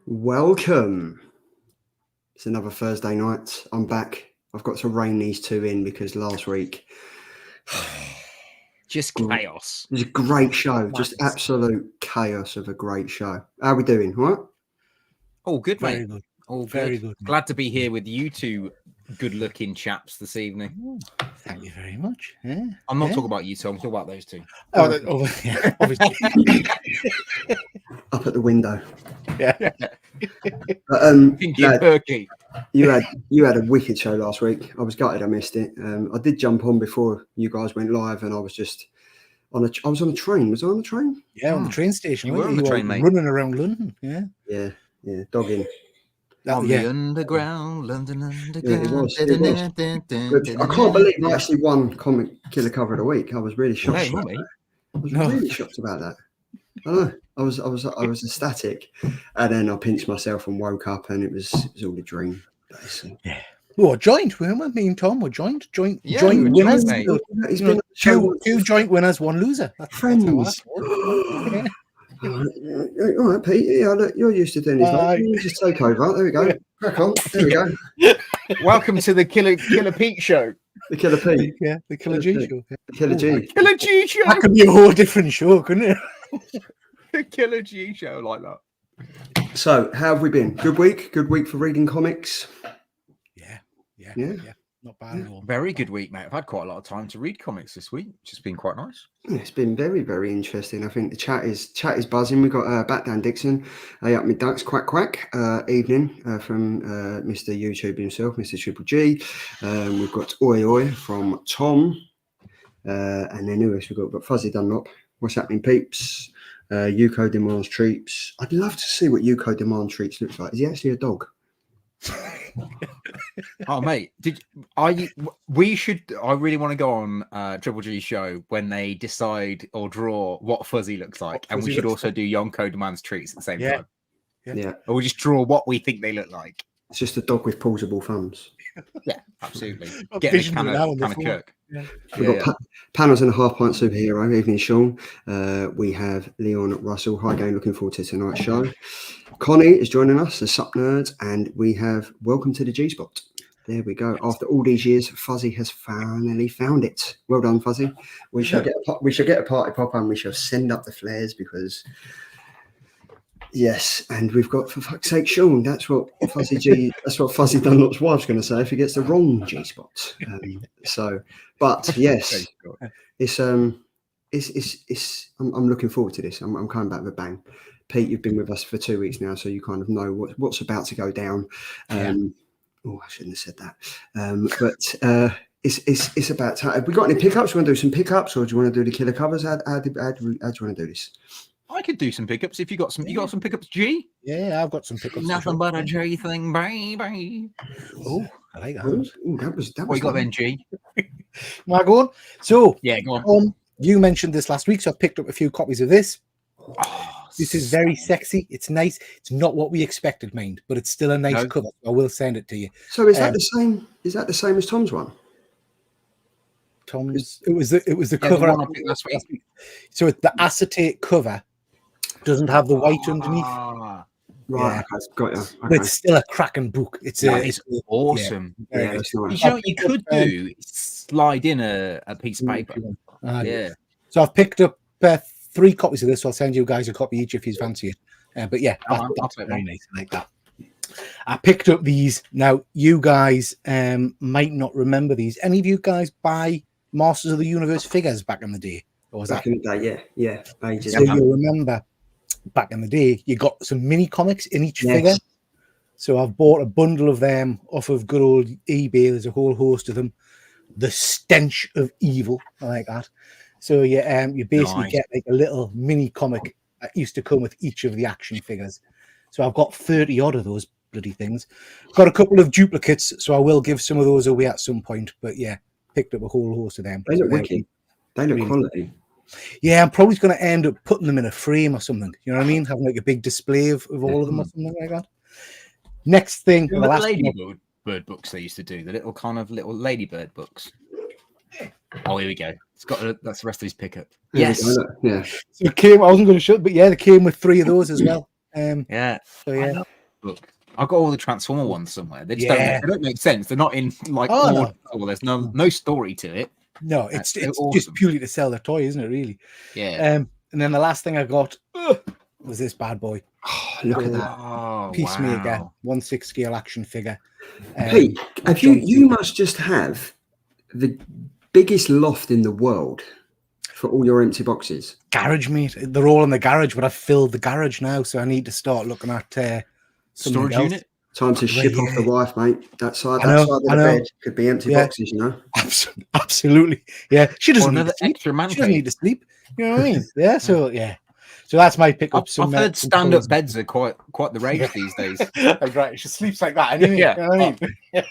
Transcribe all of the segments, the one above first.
Welcome. It's another Thursday night. I'm back. I've got to rein these two in because last week just chaos. It was a great show. Just absolute chaos of a great show. How are we doing? What? Oh, good, mate. Very good. All very good. good. Glad to be here with you two good-looking chaps this evening. Oh, thank you very much. Yeah. I'm not talking about you two. I'm talking about those two. Yeah, obviously. Up at the window. Yeah. But, Pinky and Perky. You had a wicked show last week. I was gutted I missed it. I did jump on before you guys went live, and I was just I was on a train. Was I on the train? Yeah, on the train station. You were on the train, mate. Running around London. Yeah. Yeah. Dogging. On the underground, London underground. Yeah, it was. I can't believe I actually won Comic Killer Cover of the Week. I was really shocked. I was really shocked about that. I know. I was ecstatic, and then I pinched myself and woke up, and it was all a dream. Basically. Yeah. Well, joint, weren't we? Me and Tom were joint Yeah, winners. mate. He's been Two joint winners, one loser. That's friends. All right, Pete. Yeah, look, you're used to doing this. You just take over. There we go. Crack on. There we go. Welcome to the Killer Pete show. The Killer Pete. Yeah, the Killer G show. The Killer G. Killer G show. That could be a whole different show, couldn't it? The Killer G show like that. So, how have we been? Good week. Good week for reading comics. Yeah. Not bad at all. Very good week, mate. I've had quite a lot of time to read comics this week, which has been quite nice. It's been very, very interesting. I think the chat is buzzing. We've got Batman Dixon, up mid ducks, quack, evening from Mr. YouTube himself, Mr. Triple G. We've got Oi from Tom, and then who else we've got Fuzzy Dunlop. What's happening, peeps? Yuko Demands Treats. I'd love to see what Yuko Demands Treats looks like. Is he actually a dog? Oh, mate, I really want to go on Triple G show when they decide or draw what Fuzzy looks like, and we should also do Yonko Demands Treats at the same time. Yeah. Or we just draw what we think they look like. It's just a dog with pausable thumbs. Yeah, absolutely. Get a can of Kirk. Yeah. We've got panels and a half pint superhero. Evening, Sean. We have Leon Russell. Hi, gang. Looking forward to tonight's show. Connie is joining us, the Sup Nerds, and we have Welcome to the G Spot. There we go. After all these years, Fuzzy has finally found it. Well done, Fuzzy. We shall get a party popper, and we shall send up the flares because. Yes, and we've got, for fuck's sake, Sean. That's what Fuzzy Dunlop's wife's going to say if he gets the wrong G spot. But yes, I'm looking forward to this. I'm coming back with a bang. Pete, you've been with us for 2 weeks now, so you kind of know what's about to go down. Oh, I shouldn't have said that. It's about time. Have we got any pickups? Do you want to do some pickups, or do you want to do the killer covers? How do you want to do this? I could do some pickups if you got some. You got some pickups, G? Yeah, I've got some pickups. Nothing but a G thing, baby. Oh, I like that. Ooh, that was. What you got then, G? Am I going? So, yeah, go on. You mentioned this last week, so I picked up a few copies of this. Oh, this is very sexy. It's nice. It's not what we expected, mind, but it's still a nice cover. I will send it to you. So is that the same? Is that the same as Tom's one? Tom's. It was the cover I picked last week. So it's the acetate cover. Doesn't have the white underneath. Right, okay, got you. Okay. But it's still a cracking book. It's awesome. Yeah, it's nice. You know what you could do? Slide in a piece of paper. So I've picked up 3 copies of this. So I'll send you guys a copy each if you fancy it. But yeah, that's very nice. I like that. I picked up these. Now, you guys might not remember these. Any of you guys buy Masters of the Universe figures back in the day? Or was back in the day, yeah. Ages. So you remember back in the day, you got some mini comics in each figure. So I've bought a bundle of them off of good old eBay. There's a whole host of them. The Stench of Evil, I like that. So you basically get like a little mini comic that used to come with each of the action figures. So I've got 30 odd of those bloody things. Got a couple of duplicates, so I will give some of those away at some point. But yeah, picked up a whole host of them. They look wicked. They look quality. Yeah, I'm probably going to end up putting them in a frame or something. You know what I mean? Having like a big display of all of them or something like that. Next thing, the ladybird books they used to do, the little ladybird books. Oh, here we go. That's the rest of his pickup. Yes. Yeah. So it came. I wasn't going to show it, but yeah, they came with 3 of those as well. Yeah. So yeah. Look, I've got all the Transformer ones somewhere. They just Yeah. don't make sense. They're not in like Oh, order. no. Well, there's no story to it. No, it's They're just awesome. purely to sell their toy, isn't it? Really. Yeah. And then the last thing I got was this bad boy. Oh, look at that. Oh, Peacemaker, wow. 1/6 scale action figure. Hey, have John you Cena. must just have the biggest loft in the world for all your empty boxes. Garage, mate. They're all in the garage, but I've filled the garage now, so I need to start looking at something Storage else. unit. Time to ship off the wife, mate. That side I know, of the I know. bed could be empty Yeah. boxes, you know. Absolutely. Yeah. She doesn't need another to sleep. extra man She doesn't cave. need to sleep. You know what I mean? Yeah. So yeah. So that's my pick up. I've heard stand-up beds are quite the rage these days. Right. She sleeps like that. Anyway, Yeah. You know what I mean?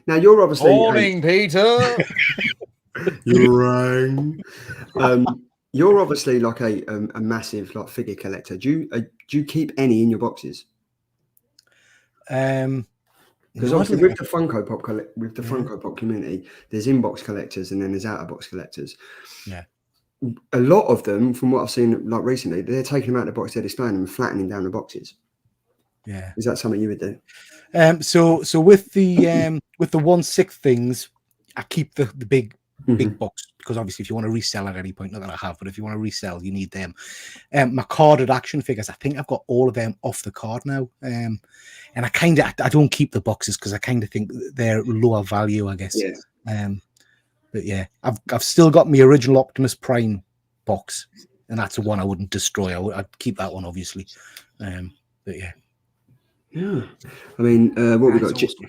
Now you're obviously Morning, Peter. you're you're obviously like a massive like figure collector. Do you keep any in your boxes? Because no, I obviously don't with the Funko Pop community, there's inbox collectors and then there's out of box collectors. Yeah. A lot of them, from what I've seen like recently, they're taking them out of the box, they're displaying them and flattening down the boxes. Yeah. Is that something you would do? So with the 1/6 things, I keep the big box, because obviously if you want to resell at any point, not that I have, but if you want to resell, you need them. My carded action figures, I think I've got all of them off the card now. And I don't keep the boxes because I kind of think they're lower value, I guess. Yeah. But yeah, I've still got my original Optimus Prime box, and that's the one I wouldn't destroy. I'd keep that one, obviously. But yeah. Yeah. I mean, what we got? Awesome.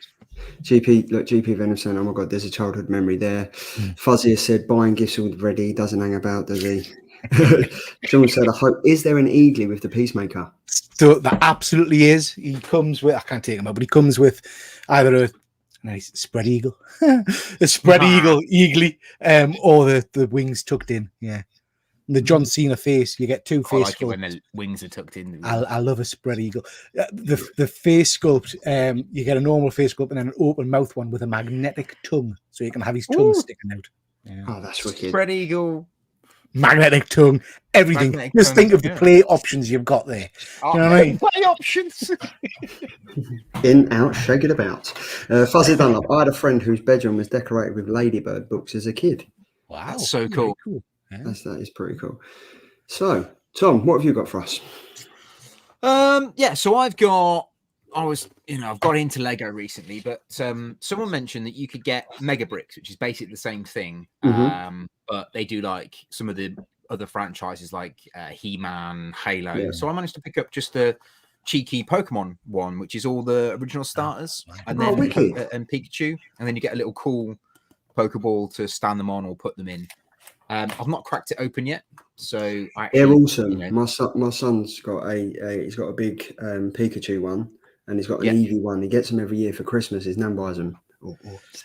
GP Venom saying, "Oh my God, there's a childhood memory there." Fuzzy has said, "Buying gifts already, doesn't hang about, does he?" Someone said, "I hope, is there an Eagly with the Peacemaker?" So that absolutely is. He comes with, I can't take him out, but he comes with either a nice spread eagle, a spread eagly, or the wings tucked in. Yeah. And the John Cena face, you get two I face like it sculpts. when the wings are tucked in. I love a spread eagle. The face sculpt, you get a normal face sculpt and then an open mouth one with a magnetic tongue, so you can have his tongue sticking out. Yeah. Oh, that's wicked. Spread eagle. Magnetic tongue, everything. Magnetic Just tongue, think of the yeah. play options you've got there. You know what I mean? Play options. In, out, shake it about. Fuzzy Dunlop. I had a friend whose bedroom was decorated with Ladybird books as a kid. Wow, That's so very cool. Yeah. That is pretty cool. So, Tom, what have you got for us? Yeah, so I've got into Lego recently, but someone mentioned that you could get Mega Bricks, which is basically the same thing. But they do like some of the other franchises like He-Man, Halo. Yeah. So I managed to pick up just the cheeky Pokemon one, which is all the original starters, and then wicked. and Pikachu, and then you get a little cool Pokeball to stand them on or put them in. I've not cracked it open yet, so They're awesome. you know. My son's got he's got a big Pikachu one, and he's got an Yeah. Eevee one. He gets them every year for Christmas. His nan buys them.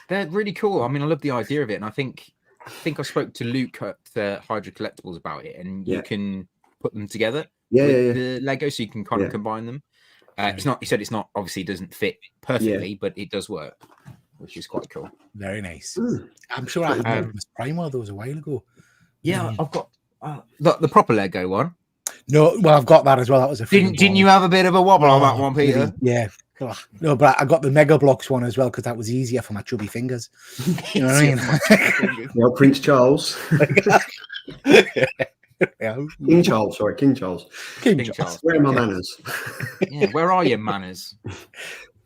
They're really cool. I mean, I love the idea of it, and I think I spoke to Luke at the Hydra Collectibles about it, and you can put them together with the Lego, so you can kind of combine them. It's not. He said it's not. Obviously, doesn't fit perfectly, but it does work, which is quite cool. Very nice. I'm sure I had Optimus Prime one of those a while ago. Yeah, I've got the proper Lego one. No, well, I've got that as well. That was a Didn't you have a bit of a wobble on that one, Peter? Yeah. No, but I got the Mega Blocks one as well because that was easier for my chubby fingers. You know what I mean? Yeah, Prince Charles. King Charles. Sorry, King Charles. King Charles. Where are my manners? Yeah, where are your manners?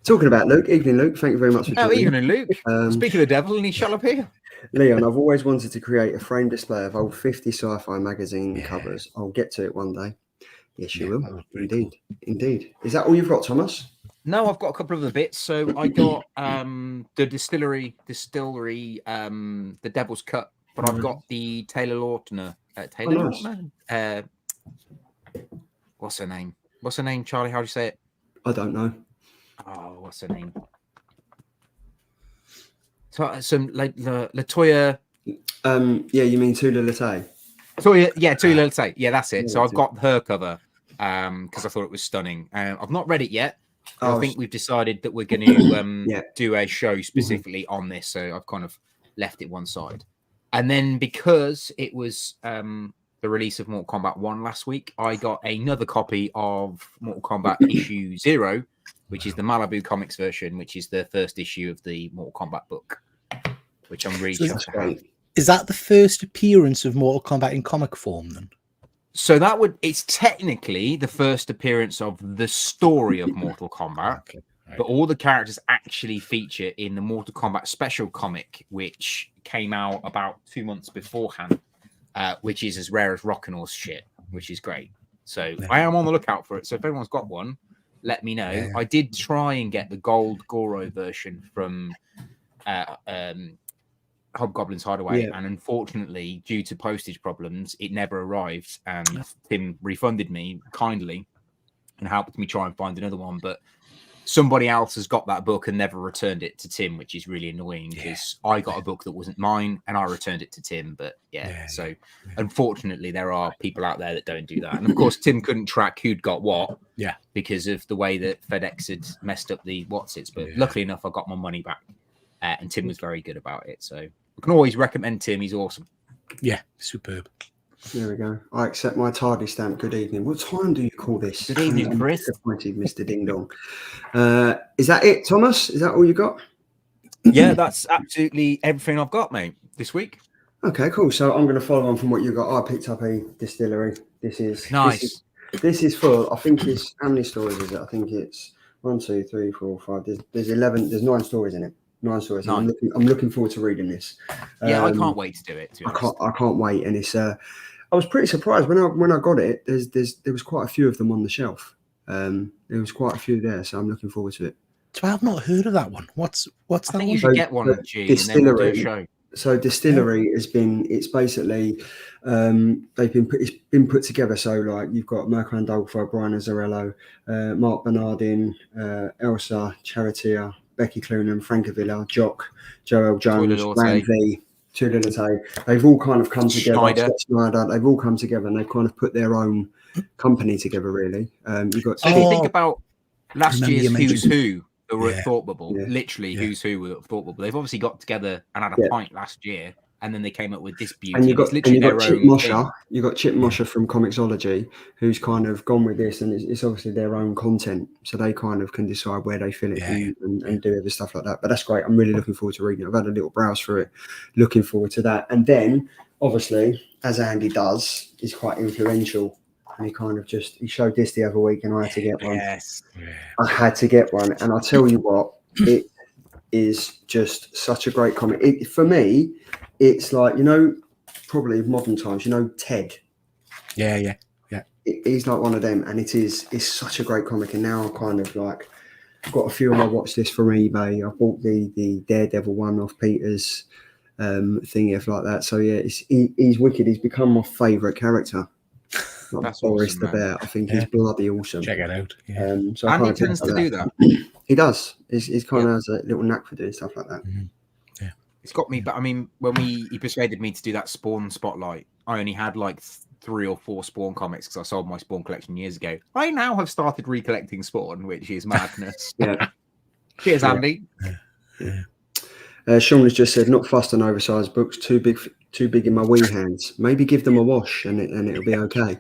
Talking about Luke. Evening, Luke. Thank you very much for joining. Evening, Luke. Speak of the devil, and he shall appear. Leon, I've always wanted to create a frame display of old 50 sci-fi magazine covers. I'll get to it one day. Yes, you will. Indeed. Cool. Indeed. Is that all you've got, Thomas? No, I've got a couple of the bits. So I got the distillery, the Devil's Cut, but I've got the Taylor Lautner. Lautner? What's her name? What's her name, Charlie? How do you say it? I don't know. Oh, what's her name? So some like Latoya. Yeah, you mean Tula Latte? Tula Latte. Yeah, that's it. So I've got her cover because I thought it was stunning. I've not read it yet. I think we've decided that we're going to do a show specifically on this. So I've kind of left it one side. And then because it was the release of Mortal Kombat 1 last week, I got another copy of Mortal Kombat issue 0, which is the Malibu Comics version, which is the first issue of the Mortal Kombat book, which I'm really chuffed to have. Is that the first appearance of Mortal Kombat in comic form then? So it's technically the first appearance of the story of Mortal Kombat, okay, right. But all the characters actually feature in the Mortal Kombat special comic, which came out about 2 months beforehand, which is as rare as rock and horse shit, which is great. So I am on the lookout for it. So if anyone's got one, let me know. I did try and get the gold Goro version from Hobgoblin's Hideaway, and unfortunately, due to postage problems, it never arrived. And Tim refunded me kindly and helped me try and find another one. But somebody else has got that book and never returned it to Tim, which is really annoying because I got a book that wasn't mine and I returned it to Tim. But so unfortunately, there are people out there that don't do that. And of course, Tim couldn't track who'd got what, because of the way that FedEx had messed up the whatsits. But luckily enough, I got my money back. And Tim was very good about it. So I can always recommend Tim. He's awesome. Yeah, superb. There we go. I accept my tardy stamp. Good evening. What time do you call this? Good evening, Chris. Disappointed, Mr. Ding Dong. Is that it, Thomas? Is that all you got? Yeah, that's absolutely everything I've got, mate, this week. Okay, cool. So I'm going to follow on from what you got. I picked up a distillery. This is nice. This is full. I think it's, how many stories is it? I think it's 1, 2, 3, 4, 5. There's 11. There's 9 stories in it. 9 stories. I'm looking forward to reading this. Yeah, I can't wait to do it. I can't wait, and it's. I was pretty surprised when I got it. There was quite a few of them on the shelf. There was quite a few there, so I'm looking forward to it. So I've not heard of that one. What's that? I think you should get one, G, Distillery. And then we'll do a show. So distillery has been. It's basically it's been put together. So like you've got Mirko Andolfo, Brian Azzarello, Mark Bernardin, Elsa Charitia, Becky Cloonan, Francavilla, Jock, Joel Jones, Rand V, Tudor. They've all kind of come together. Schneider, they've all come together and they've kind of put their own company together, really. You've got. So if you think about last year's Who's Who that were at Thought Bubble, literally Who's Who were at Thought Bubble. They've obviously got together and had a pint last year, and then they came up with this beauty. And you've got Chip Mosher. You've got Chip Mosher from Comixology, who's kind of gone with this, and it's obviously their own content, so they kind of can decide where they fill it and do other stuff like that. But that's great. I'm really looking forward to reading it. I've had a little browse through it, looking forward to that. And then, obviously, as Andy does, he's quite influential. And he showed this the other week, and I had to get one. Yes. I had to get one, and I'll tell you what, it is just such a great comic. For me, it's like, probably modern times, Ted. Yeah. He's like one of them, and it's such a great comic. And now I'm kind of like, I've got a few on my watch list from eBay. I bought the Daredevil one off Peter's thingy like that. So yeah, he's wicked. He's become my favourite character. That's Boris awesome, the Bear. I think he's bloody awesome. Check it out. Yeah. So and he tends to do that. He does. He's kind of has a little knack for doing stuff like that. Mm-hmm. Yeah. It's got me, but I mean, when he persuaded me to do that Spawn spotlight, I only had like 3 or 4 Spawn comics because I sold my Spawn collection years ago. I now have started recollecting Spawn, which is madness. Cheers, Andy. Sean has just said, not fussed on oversized books, too big in my wee hands. Maybe give them a wash and it'll be okay.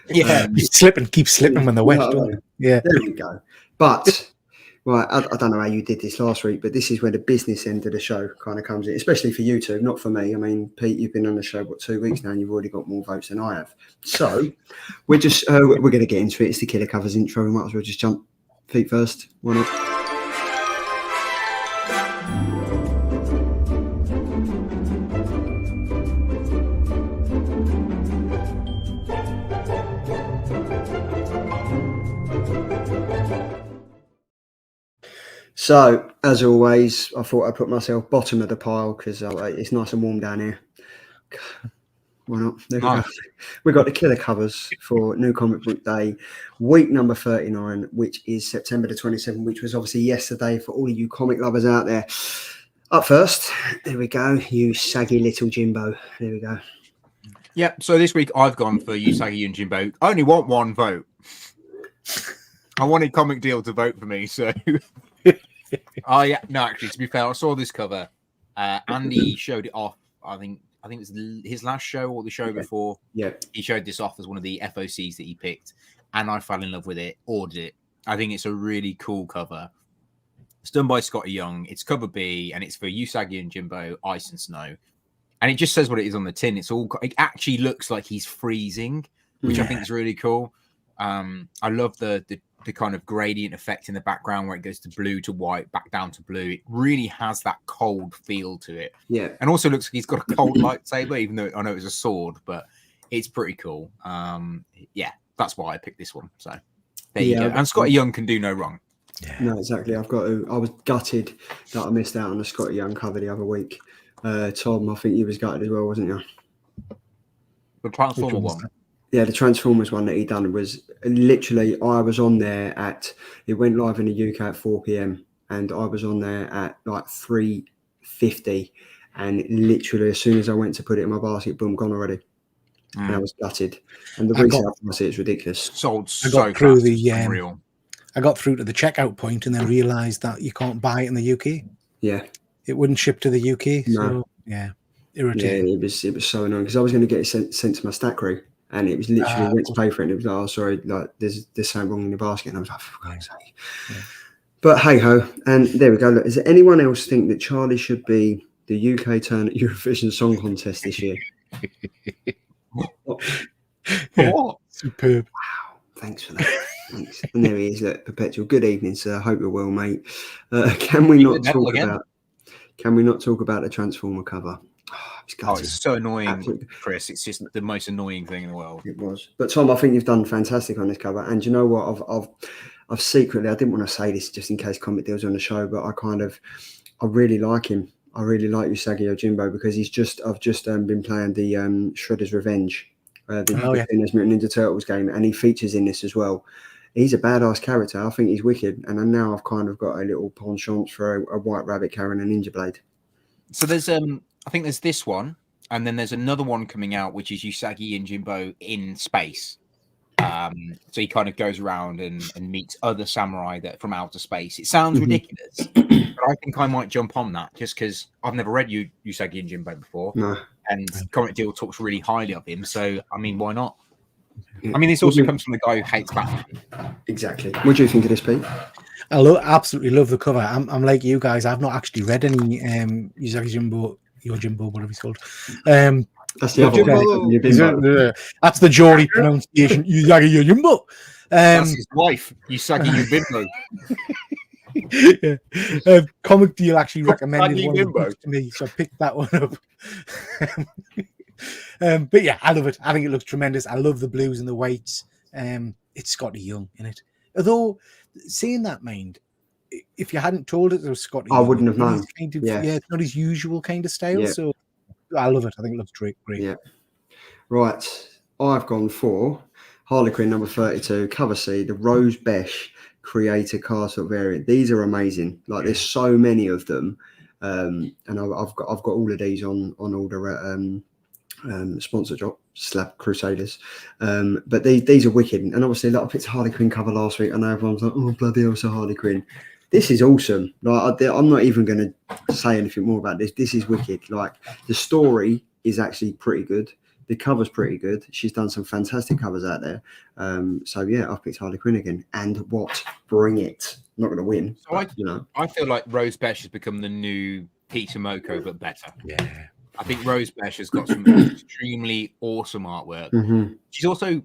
Yeah, keep slipping when they're wet. Yeah, there we go. But I don't know how you did this last week, but this is where the business end of the show kind of comes in, especially for you two, not for me. I mean, Pete, you've been on the show 2 weeks now, and you've already got more votes than I have. So we're just we're going to get into it. It's the Killer Covers intro. We might as well just jump feet first. Why not? So, as always, I thought I'd put myself bottom of the pile because it's nice and warm down here. Why not? We've got the Killer Covers for New Comic Book Day, week number 39, which is September the 27th, which was obviously yesterday for all of you comic lovers out there. Up first, there we go, you saggy little Jimbo. There we go. Yeah, so this week I've gone for you saggy and Jimbo. I only want 1 vote. I wanted Comic Deal to vote for me, so... No, actually, to be fair, I saw this cover. Andy showed it off, I think, I think it was his last show or the show before. Yeah, he showed this off as one of the FOCs that he picked, and I fell in love with it. Ordered it. I think it's a really cool cover. It's done by Scotty Young. It's cover B, and it's for Usagi and Jimbo, Ice and Snow. And it just says what it is on the tin. It actually looks like he's freezing, which I think is really cool. I love the kind of gradient effect in the background where it goes to blue to white, back down to blue. It really has that cold feel to it. Yeah. And also looks like he's got a cold lightsaber, even though I know it's a sword, but it's pretty cool. Yeah, that's why I picked this one. So there you go. And Scotty Young can do no wrong. Yeah. No, exactly. I was gutted that I missed out on the Scotty Young cover the other week. Tom, I think you was gutted as well, wasn't you? The Transformer one. Yeah, the Transformers one that he done was literally, I was on there it went live in the UK at 4 p.m. and I was on there at like 3:50, and literally as soon as I went to put it in my basket, boom, gone already. And I was gutted. And the resale price is ridiculous. Sold I got through I got through to the checkout point and then realised that you can't buy it in the UK. Yeah. It wouldn't ship to the UK. No. So, yeah, irritating. Yeah, it was so annoying because I was going to get it sent to my stack crew, and it was literally went to pay for it. And it was like, oh, sorry, like there's something wrong in the basket. And I was like, for God's sake. Yeah. But hey ho, and there we go. Look, is there anyone else think that Charlie should be the UK turn at Eurovision Song Contest this year? What? Superb. Wow, thanks for that. Thanks. And there he is. Look, Perpetual. Good evening, sir. Hope you're well, mate. Can we not talk about the Transformer cover? It's so annoying. Absolutely. Chris. It's just the most annoying thing in the world. It was. But Tom, I think you've done fantastic on this cover. And you know what? I've secretly, I didn't want to say this just in case Comic Deal's on the show, but I really like him. I really like Usagi Yojimbo because I've just been playing the Shredder's Revenge, the Teenage Mutant Ninja Turtles game, and he features in this as well. He's a badass character. I think he's wicked. And now I've kind of got a little penchant for a white rabbit carrying a ninja blade. So there's I think there's this one, and then there's another one coming out, which is Usagi and Jimbo in space. So he kind of goes around and meets other samurai from outer space. It sounds ridiculous, but I think I might jump on that just because I've never read Usagi and Jimbo before. No. And Comic Deal talks really highly of him. So, I mean, why not? I mean, this also comes from the guy who hates Batman. Exactly. What do you think of this, Pete? I absolutely love the cover. I'm like you guys. I've not actually read any Usagi Yojimbo, whatever he's called. That's the other one. That's the Geordie pronunciation. Usagi Yojimbo. That's his wife, Usagi Yojimbo. Comic Deal actually recommended one of the books to me, so I picked that one up. But yeah, I love it. I think it looks tremendous. I love the blues and the whites. It's Scotty Young in it. Although, saying that, mind, if you hadn't told it was Scotty Young, I wouldn't have known. It's not his usual kind of style. Yeah. So I love it. I think it looks great. Yeah. Right. I've gone for Harley Quinn number 32, cover C, the Rose Besh Creator Castle variant. These are amazing. Like there's so many of them. And I've got all of these on order at sponsor drop Slab Crusaders. But these are wicked. And obviously, like I picked a Harley Quinn cover last week. I know everyone's like, oh bloody hell, it's a Harley Quinn. This is awesome. Like I'm not even going to say anything more about this. This is wicked. Like the story is actually pretty good. The cover's pretty good. She's done some fantastic covers out there. So yeah, I've picked Harley Quinn again. And what? Bring it. I'm not going to win. So but, I feel like Rose Besh has become the new Peter Moko, but better. Yeah. I think Rose Besh has got some extremely awesome artwork. Mm-hmm. She's also,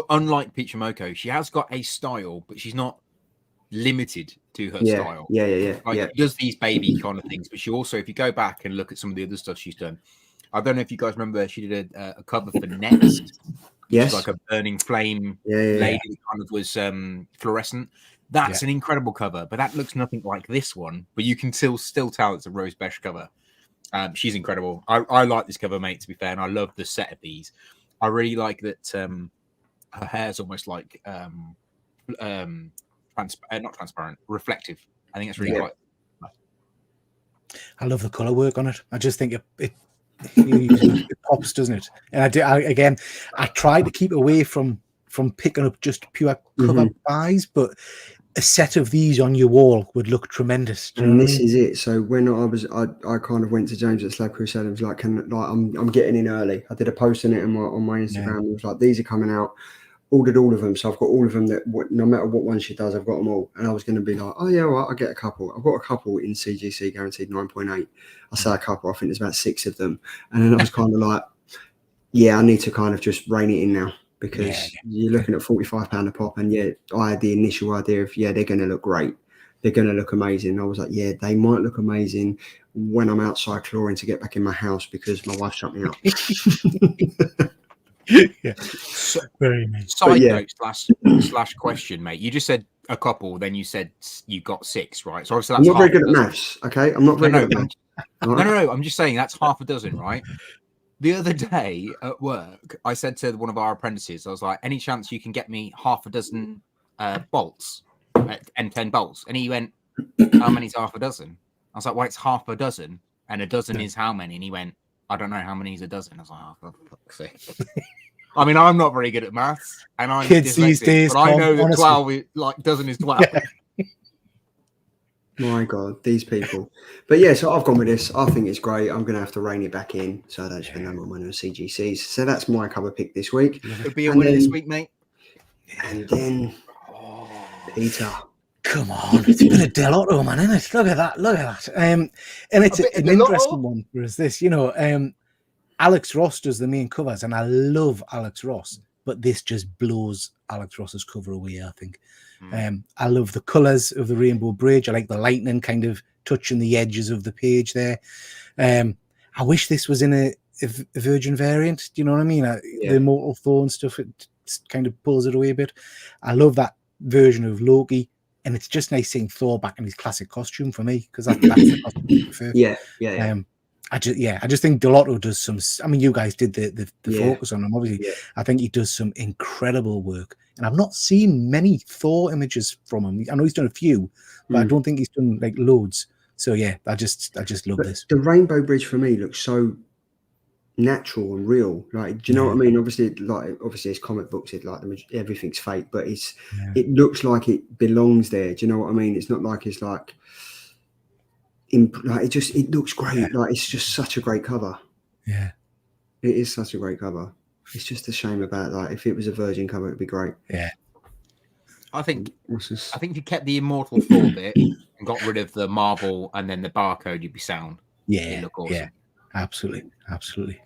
unlike Peter Moko, she has got a style, but she's not limited to her style. Yeah. She does these baby kind of things, but she also, if you go back and look at some of the other stuff she's done, I don't know if you guys remember, she did a cover for Next. Yes. Like a burning flame lady that kind of was fluorescent. That's an incredible cover, but that looks nothing like this one. But you can still tell it's a Rose Besh cover. She's incredible. I like this cover, mate, to be fair, and I love the set of these. I really like that her hair's almost like not transparent, reflective. I think that's really quite nice. I love the colour work on it. I just think it pops, doesn't it? And I try to keep away from picking up just pure cover buys, but a set of these on your wall would look tremendous. And this is it. So when I kind of went to James at Slab Crusade and was like, I'm getting in early. I did a post on it on my Instagram. It was like, these are coming out. Ordered all of them, so I've got all of them. That no matter what one she does, I've got them all. And I was going to be like, oh yeah, well, I'll get a couple. I've got a couple in CGC guaranteed 9.8. I say a couple. I think there's about 6 of them. And then I was kind of like, yeah, I need to kind of just rein it in now, because you're looking at £45 a pop. And yeah, I had the initial idea of, they're going to look great. They're going to look amazing. I was like, yeah, they might look amazing when I'm outside clawing to get back in my house because my wife shut me up. So, very nice. Side note slash question, mate. You just said a couple, then you said you got 6, right? So obviously that's I'm not very good at maths, okay? I'm not very good at maths. No. I'm just saying that's half a dozen, right? The other day at work, I said to one of our apprentices, I was like, any chance you can get me half a dozen bolts and 10 bolts? And he went, how many's half a dozen? I was like, well, it's half a dozen, and a dozen is how many? And he went, I don't know how many is a dozen. I was like, oh, for fuck's sake. I mean, I'm not very good at maths, and I'm kids these days. But I know that 12, dozen is 12. My God, these people. But yeah, so I've gone with this. I think it's great. I'm going to have to rein it back in, so I don't spend no more money on CGCs. So that's my cover pick this week. It'll be a winner this week, mate. And then Peter. Come on, it's been a Delotto, man, isn't it? Look at that. And it's an interesting one for us, this, Alex Ross does the main covers, and I love Alex Ross, but this just blows Alex Ross's cover away, I think. I love the colours of the Rainbow Bridge. I like the lightning kind of touching the edges of the page there. I wish this was in a Virgin variant. Do you know what I mean? The Immortal Thorn stuff, it kind of pulls it away a bit. I love that version of Loki. And it's just nice seeing Thor back in his classic costume for me, because that's the costume I prefer. Yeah. I just think Delotto does some. I mean, you guys did the focus on him, obviously. I think he does some incredible work, and I've not seen many Thor images from him. I know he's done a few, but I don't think he's done like loads. So yeah, I just love this. The Rainbow Bridge for me looks so natural and real. Like, do you know what I mean? Obviously it's comic books, everything's fake, but it looks like it belongs there. Do you know what I mean? It's not like it's like it looks great. Like, it's just such a great cover. Yeah, it is such a great cover. It's just a shame about, like, if it was a Virgin cover, it'd be great. Yeah, I think if you kept the Immortal Thor bit and got rid of the Marvel and then the barcode, you'd be sound. Yeah, look awesome. Yeah, absolutely.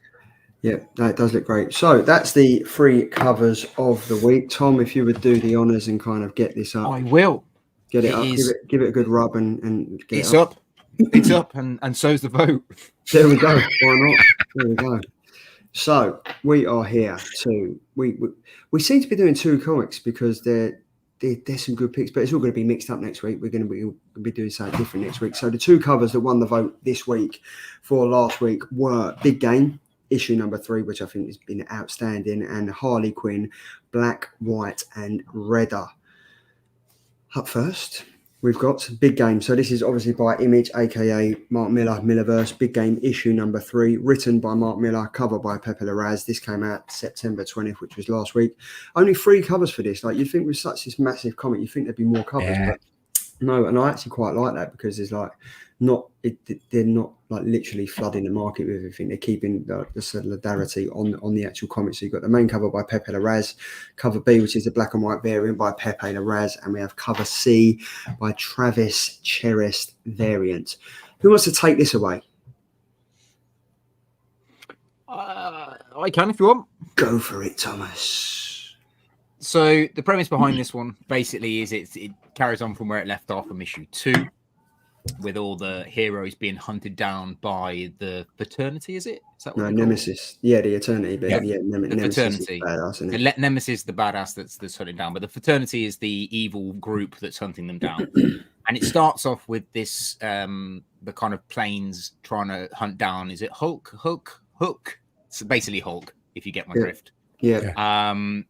Yeah, that does look great. So that's the 3 covers of the week. Tom, if you would do the honours and kind of get this up. I will. Get it up. Give it a good rub and get it up. It's up, and so's the vote. There we go. Why not? There we go. So we are here to we seem to be doing 2 comics because there's some good picks, but it's all going to be mixed up next week. We're going to be doing something different next week. So the 2 covers that won the vote this week for last week were Big Game, issue number 3, which I think has been outstanding, and Harley Quinn, Black, White, and Redder. Up first, we've got Big Game. So this is obviously by Image, aka Mark Millar, Millarverse. Big Game issue number 3, written by Mark Millar, cover by Pepe Larraz. This came out September 20th, which was last week. Only 3 covers for this. Like, you'd think with such this massive comic, you'd think there'd be more covers, but no. And I actually quite like that, because there's like they're not like literally flooding the market with everything. They're keeping the solidarity on the actual comics. So you've got the main cover by Pepe Larraz, cover B, which is the black and white variant by Pepe Larraz, and we have cover C by Travis Cherist variant. Who wants to take this away? I can if you want. Go for it, Thomas. So the premise behind this one basically is it carries on from where it left off from issue 2, with all the heroes being hunted down by the fraternity. Is that what Nemesis? Yeah, the Eternity. But the Nemesis fraternity. Is badass, isn't it? Nemesis, the badass that's hunting down, but the fraternity is the evil group that's hunting them down. And it starts off with this the kind of planes trying to hunt down. Is it Hulk? So basically Hulk, if you get my drift. Yeah.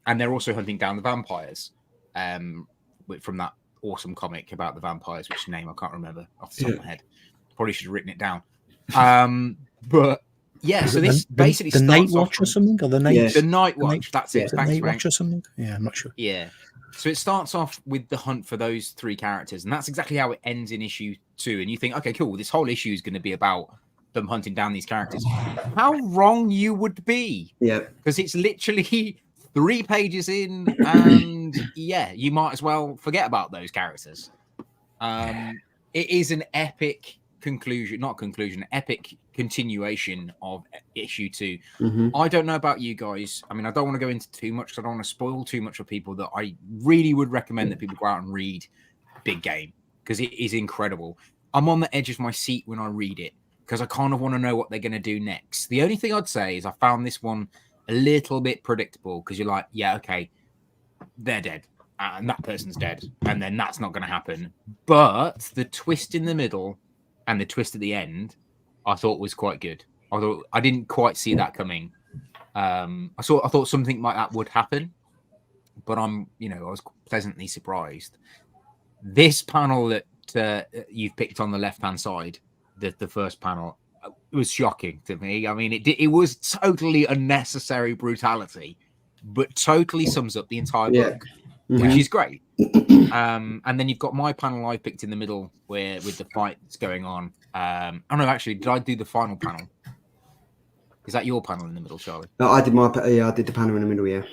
And they're also hunting down the vampires. From that awesome comic about the vampires, which name I can't remember off the top of my head. Probably should have written it down. But Yeah, so this basically the Night Watch or something, or the Night the Night Watch. That's it. The Night Watch or something. Yeah, I'm not sure. Yeah. So it starts off with the hunt for those 3 characters, and that's exactly how it ends in issue 2. And you think, okay, cool. This whole issue is going to be about them hunting down these characters. How wrong you would be! Yeah, because it's literally 3 pages in, and yeah, you might as well forget about those characters. It is an epic epic continuation of issue 2. I don't know about you guys. I mean, I don't want to go into too much because I don't want to spoil too much for people. That I really would recommend that people go out and read Big Game, because it is incredible. I'm on the edge of my seat when I read it because I kind of want to know what they're going to do next. The only thing I'd say is I found this one a little bit predictable, because you're like, yeah, okay, they're dead. And that person's dead, and then that's not going to happen. But the twist in the middle and the twist at the end, I thought was quite good. Although I didn't quite see that coming. I thought something like that would happen, but I was pleasantly surprised. This panel that you've picked on the left-hand side, the first panel, it was shocking to me. I mean, it was totally unnecessary brutality, but totally sums up the entire book. Which is great. And then you've got my panel I picked in the middle with the fight that's going on. Oh no, actually, did I do the final panel? Is that your panel in the middle, Charlie? No, I did I did the panel in the middle, yeah.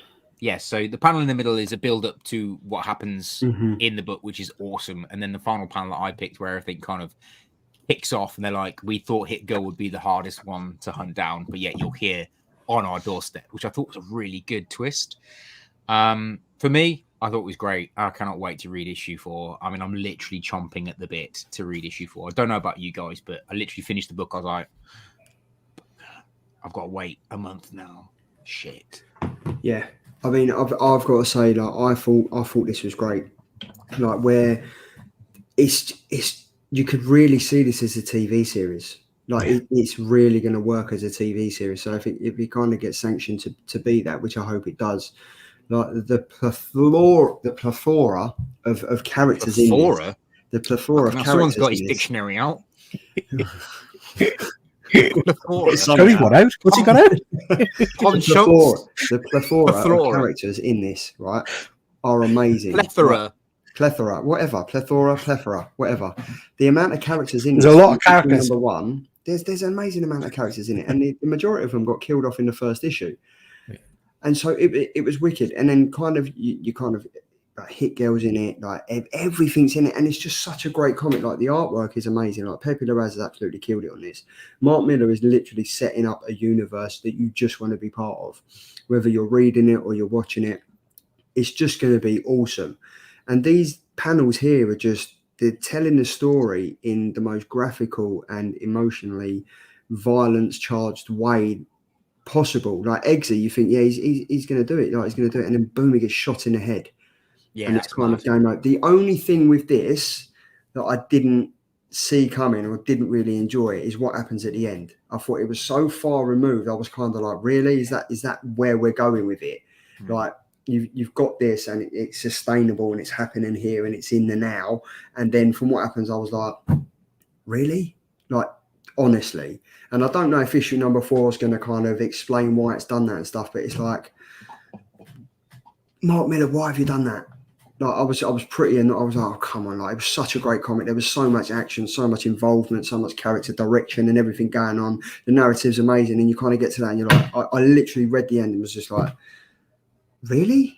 Yeah, so the panel in the middle is a build-up to what happens in the book, which is awesome. And then the final panel that I picked, where everything kind of kicks off, and they're like, we thought Hit Girl would be the hardest one to hunt down, but yet you're here on our doorstep, which I thought was a really good twist. For me, I thought it was great. I cannot wait to read issue 4. I mean, I'm literally chomping at the bit to read issue 4. I don't know about you guys, but I literally finished the book. I was like, I've got to wait a month now. Shit. Yeah. I mean, I've got to say, like, I thought this was great. Like, where it's you could really see this as a TV series. Like, it's really going to work as a TV series. So if it kind of gets sanctioned to be that, which I hope it does. Like the plethora of characters in this. The plethora of characters. Someone's got his dictionary out. Sorry, what out? What's he got out? The plethora of characters in this, right, are amazing. Plethora, whatever. Plethora, whatever. The amount of characters in there's a lot of characters. Number one, there's an amazing amount of characters in it, and the majority of them got killed off in the first issue. And so it was wicked. And then kind of you kind of like Hit Girl's in it, like everything's in it, and it's just such a great comic. Like the artwork is amazing. Like Pepe Larraz has absolutely killed it on this. Mark Millar is literally setting up a universe that you just want to be part of, whether you're reading it or you're watching it. It's just going to be awesome. And these panels here are they're telling the story in the most graphical and emotionally violence charged way possible. Like Eggsy, you think, yeah, he's going to do it. Like, he's going to do it, and then boom, he gets shot in the head. Yeah, and it's kind of going like, the only thing with this that I didn't see coming or didn't really enjoy is what happens at the end. I thought it was so far removed. I was kind of like, really, is that where we're going with it? Like, you've got this, and it's sustainable, and it's happening here, and it's in the now. And then from what happens, I was like, really? Like, honestly. And I don't know if issue number 4 is going to kind of explain why it's done that and stuff, but it's like, Mark Millar, why have you done that? Like, I was pretty, and I was like, oh, come on. Like, it was such a great comic. There was so much action, so much involvement, so much character direction and everything going on. The narrative's amazing. And you kind of get to that and you're like, I literally read the end and was just like, really?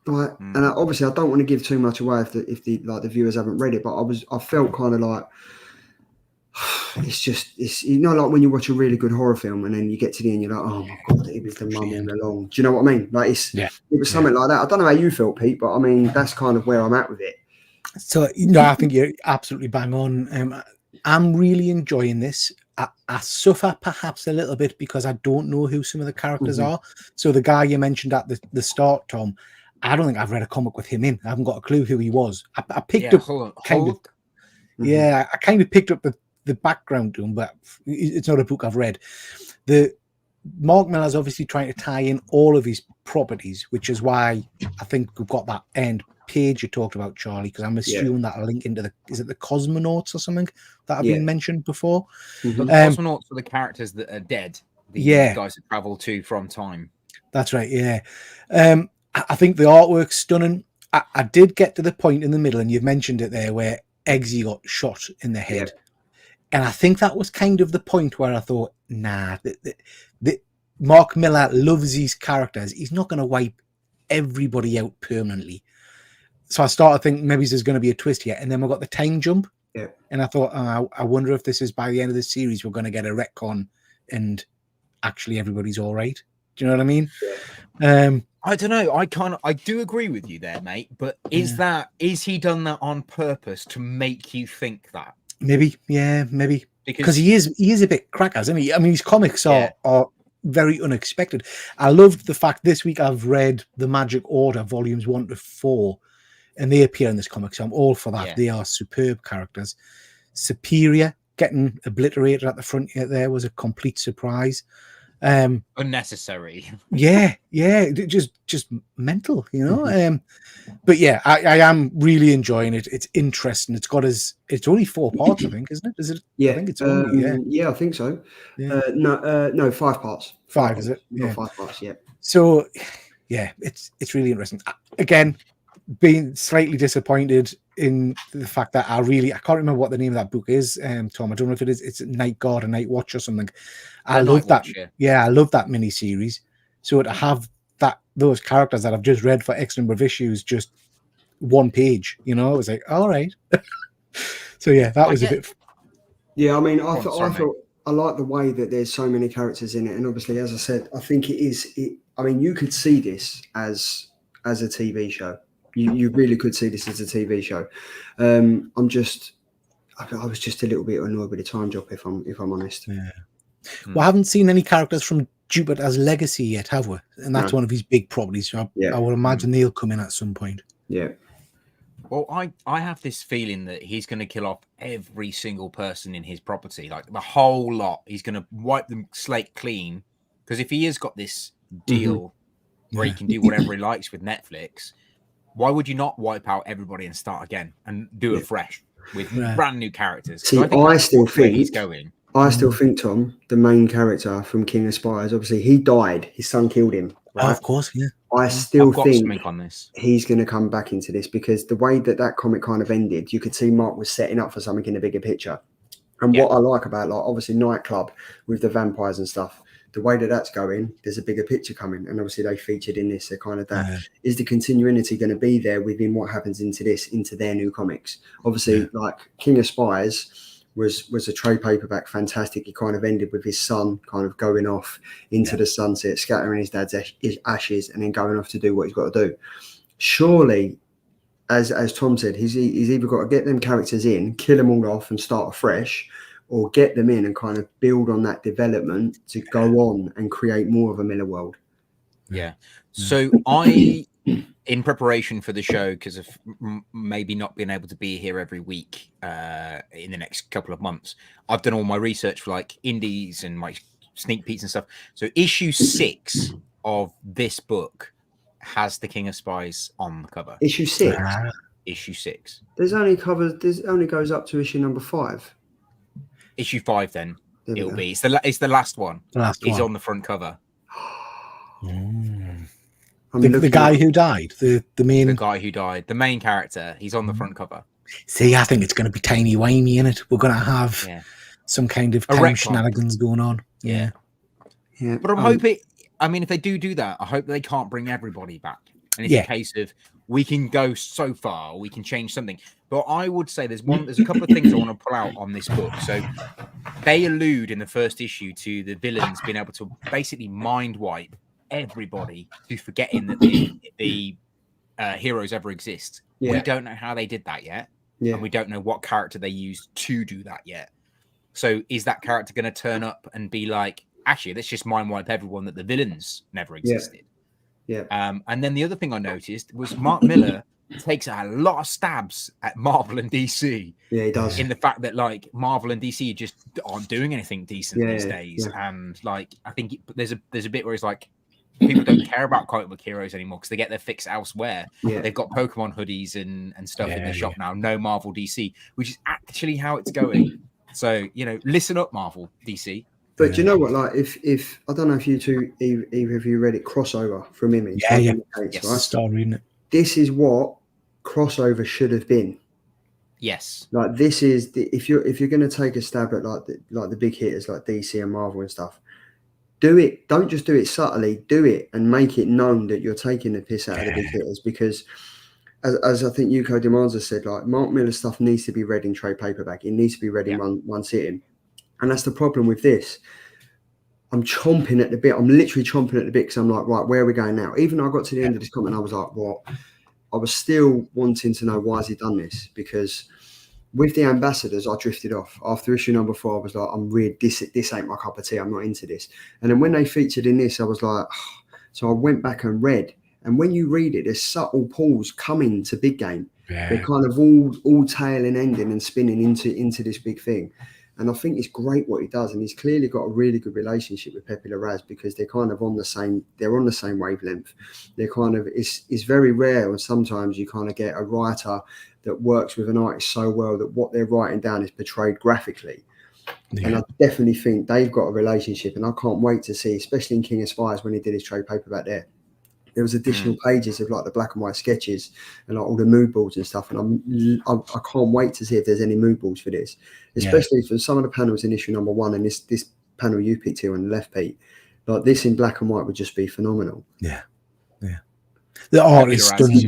Like, and obviously I don't want to give too much away if the viewers haven't read it, but I felt kind of like, it's you know, like when you watch a really good horror film and then you get to the end, you're like, oh my god, it was the mum all along. Do you know what I mean? Like, it was something like that. I don't know how you felt, Pete, but I mean, that's kind of where I'm at with it. So, I think you're absolutely bang on. I'm really enjoying this. I suffer perhaps a little bit because I don't know who some of the characters are. So the guy you mentioned at the start, Tom, I don't think I've read a comic with him in. I haven't got a clue who he was. I picked up I kind of picked up the background to him, but it's not a book I've read. Mark Millar's obviously trying to tie in all of his properties, which is why I think we've got that end page you talked about, Charlie, because I'm assuming that'll link into is it the cosmonauts or something that have been mentioned before? Mm-hmm. The cosmonauts are the characters that are dead. The guys that travel to from time. That's right. Yeah. I think the artwork's stunning. I did get to the point in the middle, and you've mentioned it there, where Eggsy got shot in the head. And I think that was kind of the point where I thought, nah, Mark Millar loves these characters. He's not going to wipe everybody out permanently. So I started thinking maybe there's going to be a twist here. And then we got the time jump. Yeah. And I thought, I wonder if this is by the end of the series, we're going to get a retcon and actually everybody's all right. Do you know what I mean? Yeah. I don't know. I do agree with you there, mate. But is he done that on purpose to make you think that? Maybe, maybe. Because he is a bit crackers, isn't he? I mean, his comics are very unexpected. I loved the fact this week I've read The Magic Order volumes 1 to 4, and they appear in this comic, so I'm all for that. They are superb characters. Superior getting obliterated at the front there was a complete surprise. Unnecessary. Just mental, you know. But yeah, I am really enjoying it. It's interesting. It's only 4 parts, I think, isn't it? Is it? Yeah, I think it's only, I think so. Yeah. No, 5 parts. 5 is it? Yeah, 5 parts. Yeah. So, yeah, it's really interesting. Again, being slightly disappointed in the fact that I can't remember what the name of that book is, Tom. I don't know if it is. It's Night Guard or Night Watch or something. I love that. I love that mini series. So to have those characters that I've just read for X number of issues, just 1 page, you know, it was like, all right. So yeah, that was a bit. Yeah, I mean, I thought I like the way that there's so many characters in it, and obviously, as I said, I think it is. I mean, you could see this as a TV show. You really could see this as a TV show. I was just a little bit annoyed with the time drop, if I'm honest. Yeah. Well, I haven't seen any characters from Jupiter's Legacy yet, have we? And that's one of his big properties. So I would imagine they'll come in at some point. Yeah. Well, I have this feeling that he's going to kill off every single person in his property, like the whole lot. He's going to wipe the slate clean, because if he has got this deal where he can do whatever he likes with Netflix, why would you not wipe out everybody and start again and do it fresh with brand new characters? See, I still think he's going. I still think, Tom, the main character from King of Spires, obviously he died. His son killed him. Right? Oh, of course, yeah. I still think on this. He's going to come back into this, because the way that comic kind of ended, you could see Mark was setting up for something in the bigger picture. And what I like about, like, obviously Nightclub with the vampires and stuff, the way that that's going, there's a bigger picture coming. And obviously they featured in this, they're kind of that. Is the continuity going to be there within what happens into their new comics? Obviously, like King of Spires was a trade paperback, fantastic. He kind of ended with his son kind of going off into the sunset, scattering his dad's ashes, and then going off to do what he's got to do. Surely, as Tom said, he's either got to get them characters in, kill them all off and start afresh, or get them in and kind of build on that development to go on and create more of a Millar world. Yeah. So I, in preparation for the show, because of maybe not being able to be here every week in the next couple of months, I've done all my research for like indies and my sneak peeks and stuff. So issue 6 of this book has the King of Spies on the cover. Issue 6? Issue 6. There's only goes up to issue number 5. Issue 5 then it'll be. It's the last one. He's on the front cover. The guy who died, the main character, he's on the front cover. See, I think it's going to be timey-wimey in it. We're going to have some kind of time shenanigans going on. Yeah. But I'm hoping, I mean, if they do that, I hope they can't bring everybody back. And it's a case of, we can go so far, we can change something. But I would say there's a couple of things I want to pull out on this book. So they allude in the first issue to the villains being able to basically mind wipe everybody to forgetting that the heroes ever exist. We don't know how they did that yet. And we don't know what character they used to do that yet. So is that character going to turn up and be like, actually, let's just mind wipe everyone that the villains never existed? And then the other thing I noticed was Mark Millar takes a lot of stabs at Marvel and DC. Yeah, he does. In the fact that like Marvel and DC just aren't doing anything decent these days. And like I think there's a bit where it's like, people don't care about comic book heroes anymore because they get their fix elsewhere. Yeah. They've got Pokemon hoodies and stuff in their shop now. No Marvel DC, which is actually how it's going. So, you know, listen up, Marvel DC. But do you know what? Like, if I don't know if you two either of you read it, Crossover from Image. Yes, right? Start reading it. This is what Crossover should have been. Yes. Like, this is if you're going to take a stab at like the big hitters like DC and Marvel and stuff, do it. Don't just do it subtly. Do it and make it known that you're taking the piss out of the big hitters, because as I think Yuko Demands has said, like, Mark Millar stuff needs to be read in trade paperback. It needs to be read in one sitting. And that's the problem with this. I'm chomping at the bit. I'm literally chomping at the bit because I'm like, right, where are we going now? Even though I got to the end of this comment, I was like, what? I was still wanting to know why has he done this? Because with the ambassadors, I drifted off. After issue number 4, I was like, I'm weird. This ain't my cup of tea. I'm not into this. And then when they featured in this, I was like, oh. So I went back and read. And when you read it, there's subtle pulls coming to big game. Yeah. They're kind of all tail and ending and spinning into this big thing. And I think it's great what he does. And he's clearly got a really good relationship with Pepe Larraz, because they're kind of on the same wavelength. They're kind of, it's very rare. And sometimes you kind of get a writer that works with an artist so well that what they're writing down is portrayed graphically. Yeah. And I definitely think they've got a relationship. And I can't wait to see, especially in King of Spies, when he did his trade paperback there was additional pages of like the black and white sketches and like all the mood boards and stuff. And I can't wait to see if there's any mood boards for this, especially for some of the panels in issue number 1 and this panel you picked here on the left, Pete. Like, this in black and white would just be phenomenal. Yeah. The art is stunning.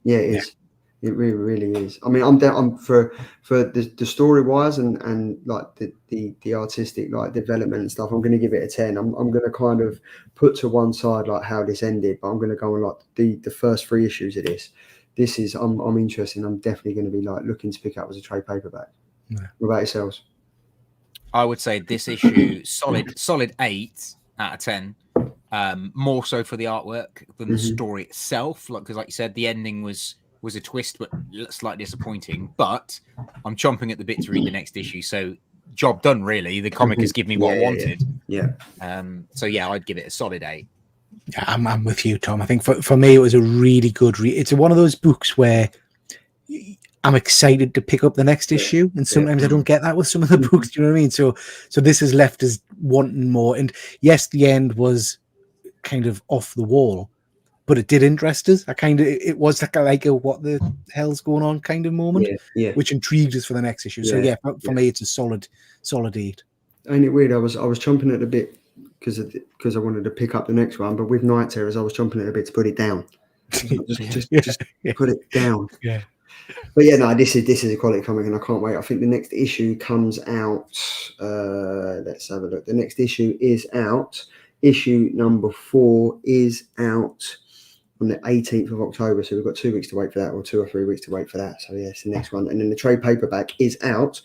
Yeah, it is. It really, really is. I mean, I'm for the story wise and like the artistic like development and stuff. I'm going to give it a 10. I'm going to kind of put to one side like how this ended, but I'm going to go on like the first 3 issues of this. This is I'm interested. I'm definitely going to be like looking to pick up as a trade paperback. Yeah. What about yourselves? I would say this issue solid 8 out of 10. More so for the artwork than the story itself. Because like you said, the ending was a twist, but slightly disappointing. But I'm chomping at the bit to read the next issue. So job done, really. The comic has given me what I wanted. Yeah. So yeah, I'd give it a solid 8. Yeah, I'm with you, Tom. I think for me, it was a really good read. It's one of those books where I'm excited to pick up the next issue, and sometimes I don't get that with some of the books. You know what I mean? So this has left us wanting more. And yes, the end was kind of off the wall, but it did interest us. It was like a what the hell's going on kind of moment, which intrigued us for the next issue. So for me, it's a solid 8. Ain't it weird? I was chomping at the bit because I wanted to pick up the next one, but with Night Terrors, I was chomping at the bit to put it down. Just put it down. Yeah. But yeah, no, this is a quality comic, and I can't wait. I think the next issue comes out. Let's have a look. The next issue is out. Issue number 4 is out on the 18th of October. So we've got 2 weeks to wait for that, or 2 or 3 weeks to wait for that. So yes, the next one. And then the trade paperback is out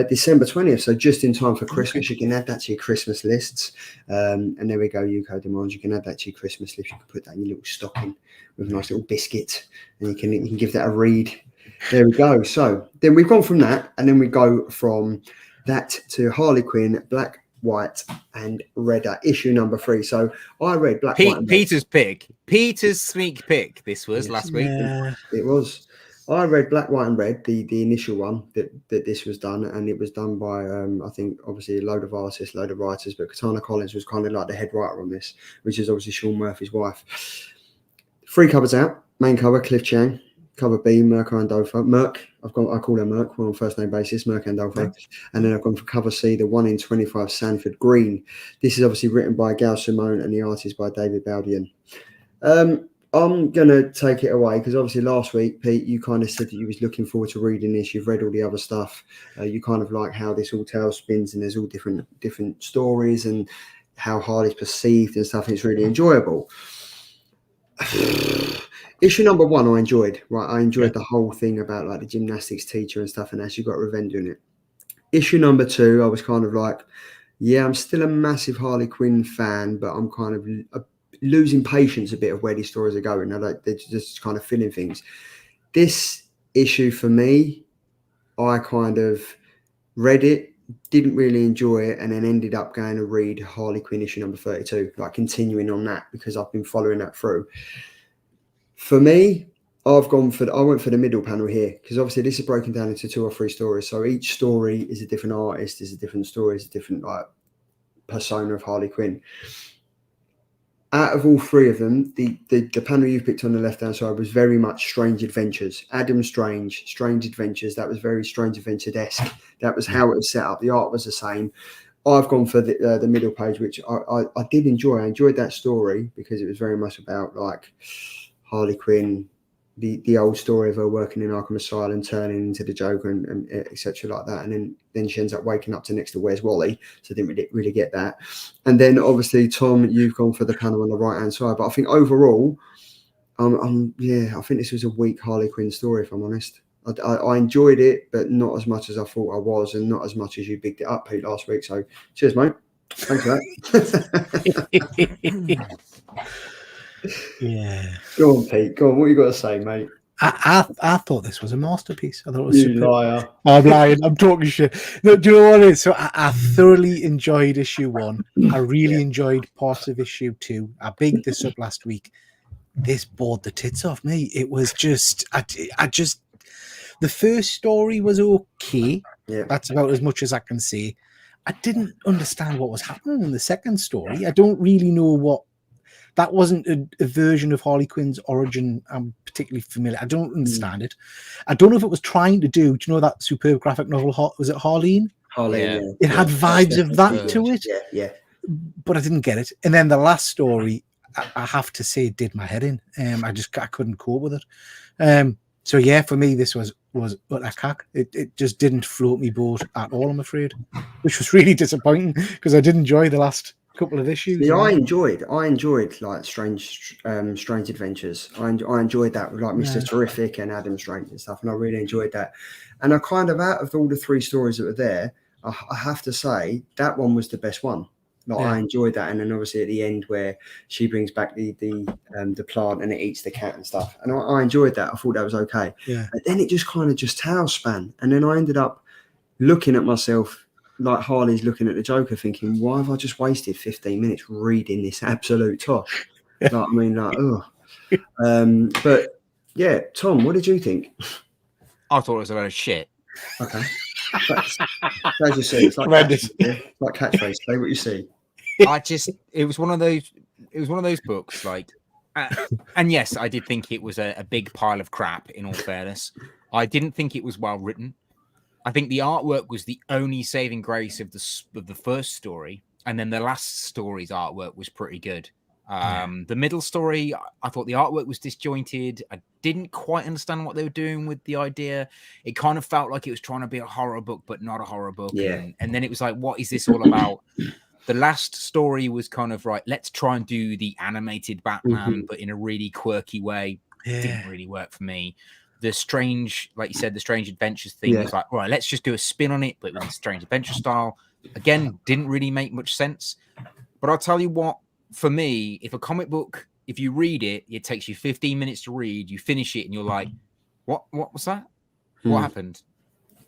December 20th. So just in time for Christmas. You can add that to your Christmas lists. And there we go, Yuko Demands. You can add that to your Christmas list. You can put that in your little stocking with a nice little biscuit, and you can give that a read. There we go. So then we've gone from that, and then we go from that to Harley Quinn, Black, White and Redder, issue number 3. So I read Black, White and Peter's pick. Peter's sneak pick. This was last week. It was. I read Black, White and Red, the initial one that this was done, and it was done by I think obviously a load of artists, load of writers, but Katana Collins was kind of like the head writer on this, which is obviously Sean Murphy's wife. 3 covers out. Main cover, Cliff Chang. Cover B, Mirka Andolfo. Merc, I call her Merc, we're on first name basis, Mirka Andolfo. Okay. And then I've gone for cover C, the 1 in 25 Sanford Green. This is obviously written by Gal Simone and the artist by David Baldian. I'm going to take it away because obviously last week, Pete, you kind of said that you was looking forward to reading this. You've read all the other stuff. You kind of like how this all tail spins and there's all different stories and how Harley's perceived and stuff. And it's really enjoyable. Issue number 1, I enjoyed. Right, I enjoyed the whole thing about like the gymnastics teacher and stuff, and actually got revenge on it. Issue number 2, I was kind of like, yeah, I'm still a massive Harley Quinn fan, but I'm kind of losing patience a bit of where these stories are going. They're just kind of filling things. This issue for me, I kind of read it, didn't really enjoy it, and then ended up going to read Harley Quinn issue number 32, like continuing on that because I've been following that through. For me, I went for the middle panel here because obviously this is broken down into 2 or 3 stories. So each story is a different artist, is a different story, is a different like persona of Harley Quinn. Out of all 3 of them, the panel you picked on the left-hand side was very much Strange Adventures. Adam Strange, Strange Adventures. That was very Strange Adventure-esque. That was how it was set up. The art was the same. I've gone for the middle page, which I did enjoy. I enjoyed that story because it was very much about like Harley Quinn, the old story of her working in Arkham Asylum, turning into the Joker, and etc. like that. And then she ends up waking up to next to Where's Wally? So I didn't really get that. And then obviously, Tom, you've gone for the panel on the right hand side. But I think overall, I think this was a weak Harley Quinn story, if I'm honest. I enjoyed it, but not as much as I thought I was, and not as much as you bigged it up, Pete, last week. So cheers, mate. Thanks for that. Yeah. Go on, Pete. Go on. What you got to say, mate? I thought this was a masterpiece. I thought it was you liar. I'm lying. I'm talking shit. No, do you know what it is? So I thoroughly enjoyed issue 1. I really enjoyed parts of issue 2. I bigged this up last week. This bored the tits off me. It was just, the first story was okay. Yeah. That's about as much as I can say. I didn't understand what was happening in the second story. I don't really know what. That wasn't a version of Harley Quinn's origin I'm particularly familiar. I don't understand it. I don't know if it was trying to do you know that superb graphic novel, was it Harleen? Harleen, yeah. It had vibes of that to it. Yeah. But I didn't get it. And then the last story, I have to say, did my head in. I couldn't cope with it. So yeah, for me, this was utter cack. It just didn't float me boat at all, I'm afraid, which was really disappointing because I did enjoy the last couple of issues. Yeah, I enjoyed like Strange Adventures. I enjoyed that with like Mr. Terrific and Adam Strange and stuff, and I really enjoyed that. And I kind of, out of all the 3 stories that were there, I have to say that one was the best one. Like I enjoyed that, and then obviously at the end where she brings back the plant and it eats the cat and stuff, and I enjoyed that. I thought that was okay. Yeah. But then it just kind of tail span, and then I ended up looking at myself like Harley's looking at the Joker, thinking, "Why have I just wasted 15 minutes reading this absolute tosh?" Like, I mean, like, oh. But yeah, Tom, what did you think? I thought it was a load of shit. Okay. As you see, it's like catchphrase. Say what you see. It was one of those books, like, and yes, I did think it was a big pile of crap. In all fairness, I didn't think it was well written. I think the artwork was the only saving grace of the first story, and then the last story's artwork was pretty good. The middle story, I thought the artwork was disjointed. I didn't quite understand what they were doing with the idea. It kind of felt like it was trying to be a horror book, but not a horror book. Yeah. And then it was like, what is this all about? The last story was kind of right, let's try and do the animated Batman, but in a really quirky way. Yeah. Didn't really work for me. The strange, like you said, the Strange Adventures thing was like, all right, let's just do a spin on it, but with a Strange Adventure style. Again, didn't really make much sense. But I'll tell you what, for me, if a comic book, if you read it, it takes you 15 minutes to read, you finish it and you're like, what was that? What happened?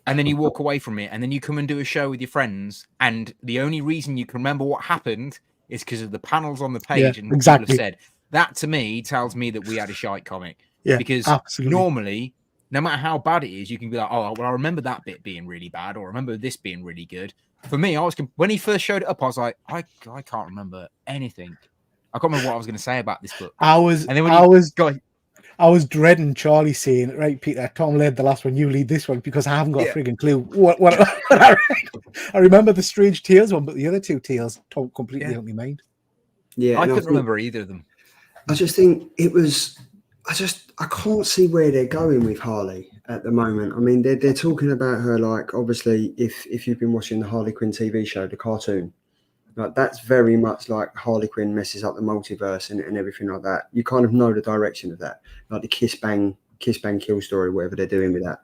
And then you walk away from it, and then you come and do a show with your friends, and the only reason you can remember what happened is because of the panels on the page and what people have said. That, to me, tells me that we had a shite comic. Yeah, because normally, no matter how bad it is, you can be like, oh, well, I remember that bit being really bad, or I remember this being really good. For me, when he first showed it up, I was like, I can't remember anything. I can't remember what I was going to say about this book. I was dreading Charlie saying, right, Peter, Tom led the last one, you lead this one, because I haven't got a frigging clue what I read. I remember the Strange Tales one, but the other 2 tales completely out of my mind. Yeah, I couldn't remember either of them. I just think it was... I can't see where they're going with Harley at the moment. I mean, they're talking about her, like, obviously, if you've been watching the Harley Quinn TV show, the cartoon, like, that's very much like Harley Quinn messes up the multiverse and everything like that. You kind of know the direction of that, like the kiss bang kill story, whatever they're doing with that.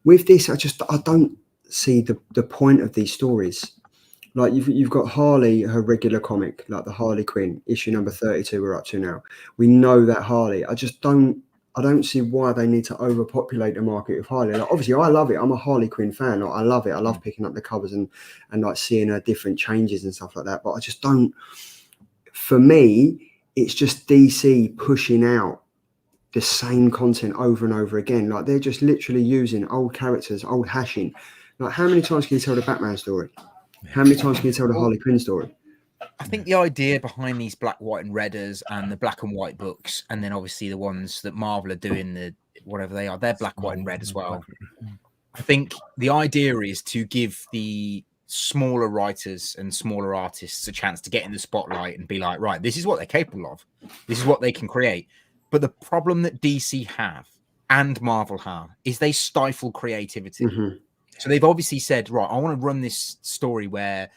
With this, I don't see the point of these stories. Like, you've got Harley, her regular comic, like the Harley Quinn issue number 32 we're up to now. We know that Harley. I I don't see why they need to overpopulate the market with Harley. Like, obviously, I love it. I'm a Harley Quinn fan. Like, I love it. I love picking up the covers and like seeing her different changes and stuff like that. But I just don't. For me, it's just DC pushing out the same content over and over again. Like, they're just literally using old characters, old hashing. Like, how many times can you tell the Batman story? How many times can you tell the Harley Quinn story? I think the idea behind these black, white, and redders and the black and white books, and then obviously the ones that Marvel are doing, the whatever they are, they're black, white, and red as well. I think the idea is to give the smaller writers and smaller artists a chance to get in the spotlight and be like, right, this is what they're capable of. This is what they can create. But the problem that DC have and Marvel have is they stifle creativity. So they've obviously said, right, I want to run this story where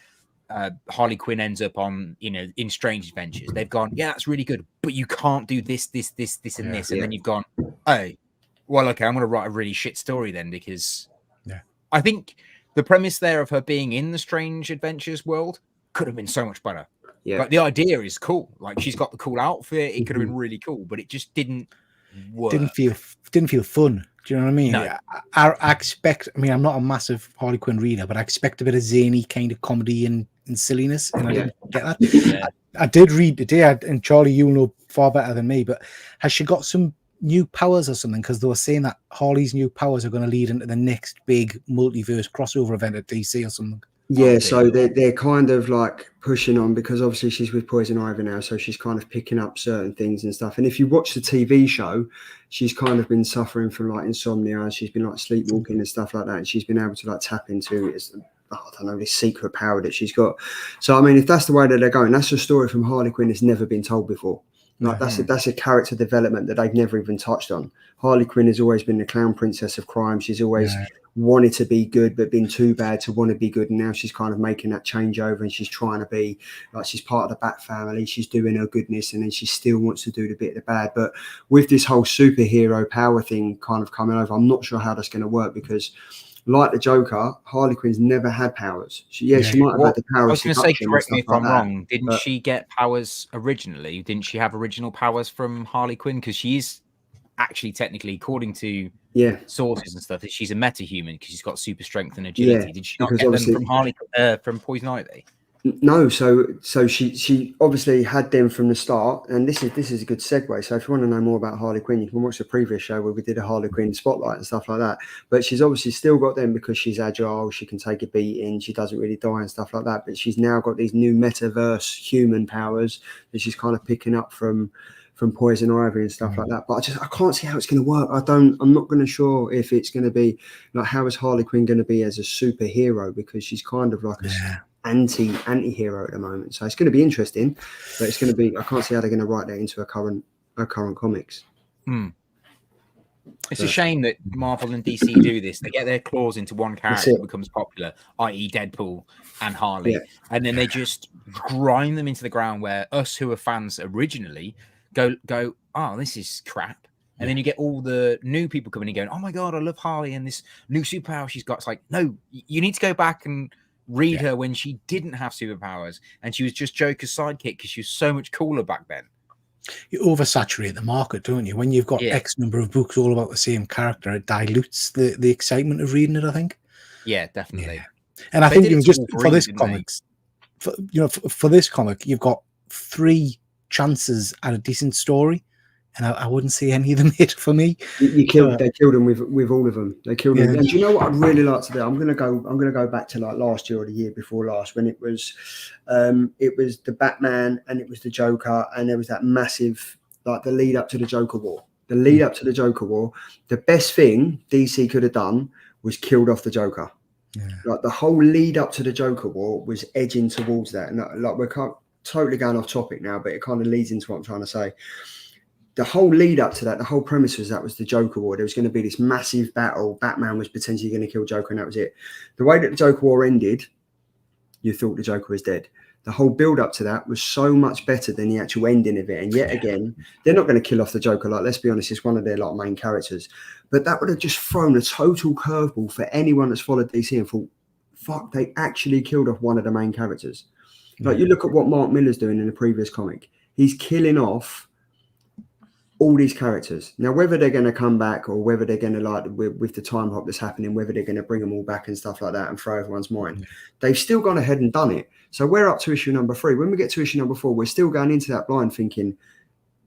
Harley Quinn ends up on, in Strange Adventures. They've gone, yeah, that's really good, but you can't do this, and this. And then you've gone, oh, well, okay, I'm going to write a really shit story then, because I think the premise there of her being in the Strange Adventures world could have been so much better. Yeah. Like, the idea is cool. Like, she's got the cool outfit. It could have been really cool, but it just didn't work. Didn't feel fun. Do you know what I mean? No. I expect. I mean, I'm not a massive Harley Quinn reader, but I expect a bit of zany kind of comedy and silliness, and I didn't get that. Yeah. I did read today, and Charlie, you'll know far better than me, but has she got some new powers or something? Because they were saying that Harley's new powers are going to lead into the next big multiverse crossover event at DC or something. Yeah, so they're kind of like pushing on, because obviously she's with Poison Ivy now, so she's kind of picking up certain things and stuff. And if you watch the TV show, she's kind of been suffering from like insomnia, and she's been like sleepwalking and stuff like that. And she's been able to like tap into this secret power that she's got. So I mean, if that's the way that they're going, that's a story from Harley Quinn that's never been told before. Like that's a character development that they've never even touched on. Harley Quinn has always been the clown princess of crime. She's always wanted to be good, but been too bad to want to be good. And now she's kind of making that changeover, and she's trying to be like, she's part of the Bat family. She's doing her goodness, and then she still wants to do the bit of the bad. But with this whole superhero power thing kind of coming over, I'm not sure how that's going to work, because like the Joker, Harley Quinn's never had powers. She might have had the power. I was going to say, correct me if I'm wrong. Didn't she get powers originally? Didn't she have original powers from Harley Quinn? Because she is actually technically, according to sources and stuff, that she's a metahuman because she's got super strength and agility. Did she not get them from Poison Ivy? No, so she obviously had them from the start, and this is a good segue. So if you want to know more about Harley Quinn, you can watch the previous show where we did a Harley Quinn spotlight and stuff like that. But she's obviously still got them because she's agile, she can take a beating, she doesn't really die and stuff like that. But she's now got these new metaverse human powers that she's kind of picking up from Poison Ivy and stuff like that. But I can't see how it's going to work. I'm not going to sure if it's going to be like, how is Harley Quinn going to be as a superhero, because she's kind of like a anti-hero at the moment. So it's going to be interesting, but it's going to be, I can't see how they're going to write that into a current comics. It's a shame that Marvel and DC do this. They get their claws into one character that becomes popular, i.e. Deadpool and Harley, and then they just grind them into the ground, where us who are fans originally go, oh, this is crap. And then you get all the new people coming in going, oh my God, I love Harley and this new superpower she's got. It's like, no, you need to go back and read her when she didn't have superpowers and she was just Joker's sidekick because she was so much cooler back then. You oversaturate the market, don't you? When you've got X number of books all about the same character, it dilutes the excitement of reading it, I think. Yeah, definitely. Yeah. And I think even just for this comics, for this comic, you've got 3 chances at a decent story, and I wouldn't say any of them hit for me. They killed them with all of them. They killed them. And do you know what I'd really like to do? I'm gonna go back to like last year or the year before last, when it was the Batman and it was the Joker, and there was that massive, like, the lead up to the Joker War. The best thing DC could have done was killed off the Joker. Like, the whole lead up to the Joker War was edging towards that. And like, we're totally going off topic now, but it kind of leads into what I'm trying to say. The whole lead up to that, the whole premise was that was the Joker War. There was going to be this massive battle. Batman was potentially going to kill Joker, and that was it. The way that the Joker War ended, you thought the Joker was dead. The whole build up to that was so much better than the actual ending of it. And yet again, they're not going to kill off the Joker. Like, let's be honest, it's one of their like main characters. But that would have just thrown a total curveball for anyone that's followed DC and thought, fuck, they actually killed off one of the main characters. Like, you look at what Mark Millar's doing in the previous comic. He's killing off all these characters. Now, whether they're going to come back or whether they're going to, like, with the time hop that's happening, whether they're going to bring them all back and stuff like that and throw everyone's mind, they've still gone ahead and done it. So we're up to issue number 3. When we get to issue number 4, we're still going into that blind thinking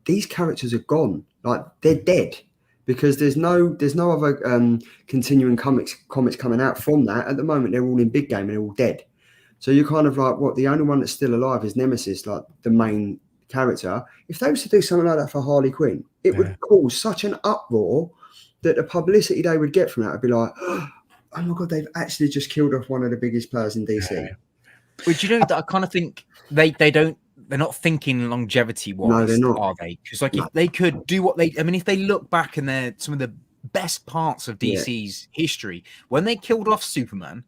these characters are gone, like they're dead, because there's no other continuing comics coming out from that at the moment. They're all in big game and they're all dead. So you're kind of like, what? The only one that's still alive is Nemesis, like the main character. If they was to do something like that for Harley Quinn, it would cause such an uproar that the publicity they would get from that would be like, oh my god, they've actually just killed off one of the biggest players in DC. But you know that I kind of think they're not thinking longevity wise. No, they're not. Are they? Because if they could do what I mean, if they look back and they're some of the best parts of DC's history, when they killed off Superman,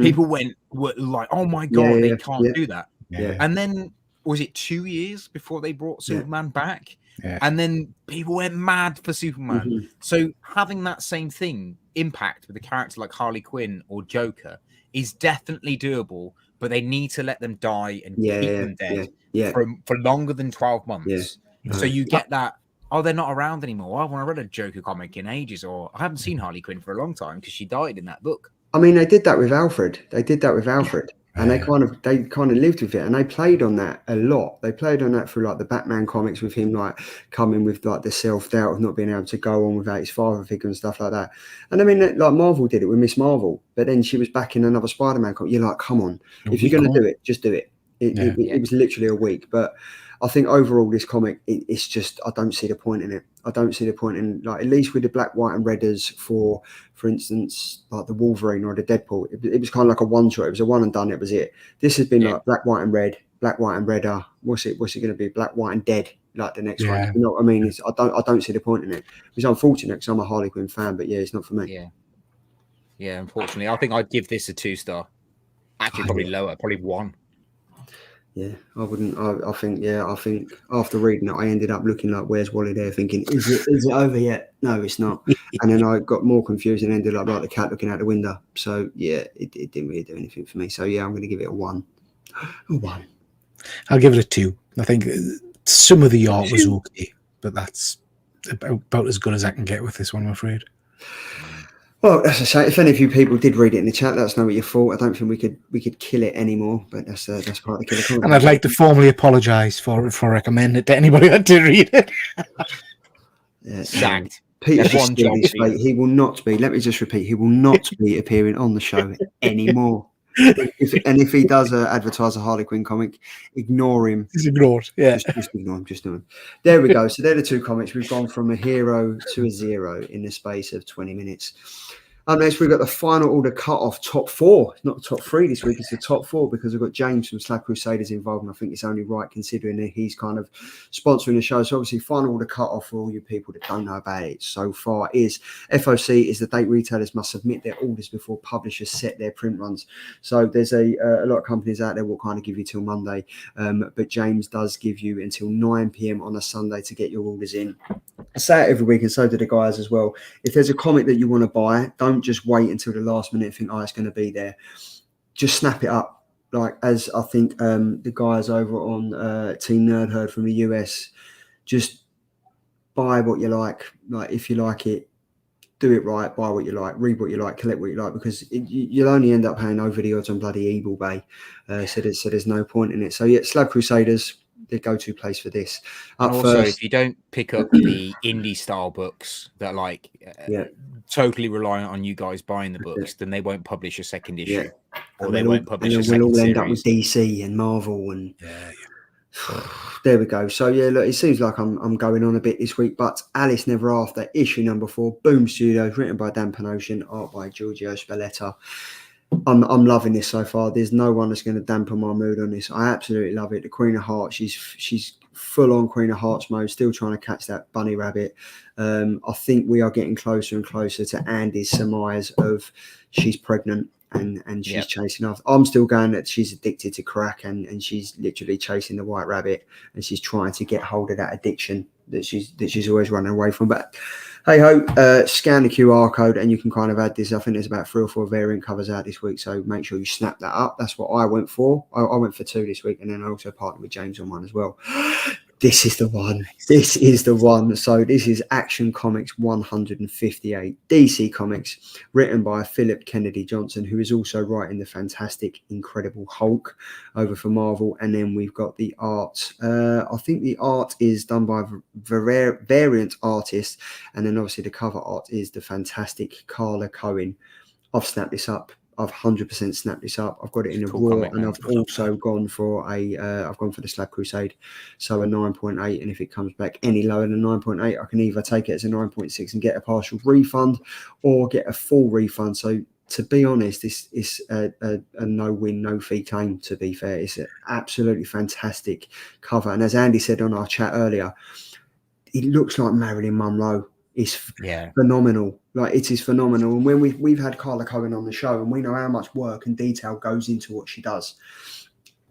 people were like, oh my god, they can't do that. And then was it 2 years before they brought Superman back? And then people went mad for Superman. So having that same thing impact with a character like Harley Quinn or Joker is definitely doable, but they need to let them die and keep them dead for longer than 12 months. So you get that, oh, they're not around anymore. I want to read a Joker comic in ages, or I haven't seen Harley Quinn for a long time because she died in that book. I mean, they did that with Alfred. And they kind of lived with it, and they played on that a lot. They played on that through like the Batman comics, with him like coming with like the self-doubt of not being able to go on without his father figure and stuff like that. And I mean, like Marvel did it with Miss Marvel, but then she was back in another Spider-Man comic. You're like, come on, if you're going to do it, just do it. It was literally a week, but I think overall this comic, it's just, I don't see the point in it. I don't see the point in, like, at least with the black, white and redders for instance, like the Wolverine or the Deadpool, it was kind of like a one shot. It was a one and done. It was it. This has been like black, white and red, black, white and redder. What's it going to be? Black, white and dead. Like the next one. You know what I mean? I don't see the point in it. It's unfortunate because I'm a Harley Quinn fan, but it's not for me. Yeah. Unfortunately, I think I'd give this a 2-star. Actually, probably lower, probably 1. Yeah, I wouldn't. I think after reading it, I ended up looking like, where's Wally there, thinking, is it over yet? No, it's not. And then I got more confused and ended up like the cat looking out the window. So yeah, it didn't really do anything for me. So yeah, I'm going to give it a 1. A 1. I'll give it a 2. I think some of the art was okay, but that's about as good as I can get with this one, I'm afraid. Well, as I say, if any of you people did read it in the chat, let us know what you thought. I don't think we could kill it anymore, but that's part of the killer content. And I'd like to formally apologise for recommending it to anybody that did read it. Sacked. Peter's just he will not be. Let me just repeat: he will not be appearing on the show anymore. If he does advertise a Harley Quinn comic, ignore him. He's ignored. Yeah, just ignore him. Just do him. There we go. So they're the 2 comics. We've gone from a hero to a 0 in the space of 20 minutes. Up next, we've got the final order cut-off top 4. It's not the top 3 this week, it's the top 4, because we've got James from Slab Crusaders involved, and I think it's only right considering that he's kind of sponsoring the show. So obviously, final order cut-off for all you people that don't know about it so far is FOC is the date retailers must submit their orders before publishers set their print runs. So there's a lot of companies out there will kind of give you till Monday, but James does give you until 9 p.m. on a Sunday to get your orders in. I say it every week, and so do the guys as well. If there's a comic that you want to buy, don't just wait until the last minute and think, it's going to be there. Just snap it up. Like, as I think the guys over on Team Nerd Herd from the US, just buy what you like. Like, if you like it, do it right, buy what you like, read what you like, collect what you like, because you'll only end up paying over the odds on bloody eBay. So there's no point in it. So yeah, Slab Crusaders, the go-to place for this. Also, if you don't pick up the indie style books that totally reliant on you guys buying the books, then they won't publish a second issue, or they won't publish a second series. We'll all end up with DC and Marvel and there we go. So yeah, look, it seems like I'm going on a bit this week, but Alice Never After, issue number 4, Boom Studios, written by Dan Panosian, art by Giorgio Spalletta. I'm loving this so far. There's no one that's going to dampen my mood on this. I absolutely love it. The Queen of Hearts, she's full on Queen of Hearts mode, still trying to catch that bunny rabbit. I think we are getting closer and closer to Andy's surmise of she's pregnant and she's chasing after. I'm still going that she's addicted to crack and she's literally chasing the white rabbit and she's trying to get hold of that addiction that she's always running away from. But hey ho, scan the QR code and you can kind of add this. I think there's about 3 or 4 variant covers out this week, so make sure you snap that up. That's what I went for. I went for 2 this week, and then I also partnered with James on one as well. This is the one. This is the one. So this is Action Comics 158, DC Comics, written by Philip Kennedy Johnson, who is also writing the fantastic, incredible Hulk over for Marvel. And then we've got the art. I think the art is done by variant artists. And then obviously the cover art is the fantastic Carla Cohen. I've snapped this up. I've 100% snapped this up. I've got it in a raw, and I've also gone for I've gone for the Slab Crusade, so a 9.8. And if it comes back any lower than 9.8, I can either take it as a 9.6 and get a partial refund, or get a full refund. So to be honest, this is a no win, no fee claim. To be fair, it's an absolutely fantastic cover, and as Andy said on our chat earlier, it looks like Marilyn Monroe. It's phenomenal. Like, it is phenomenal. And when we've had Carla Cohen on the show, and we know how much work and detail goes into what she does.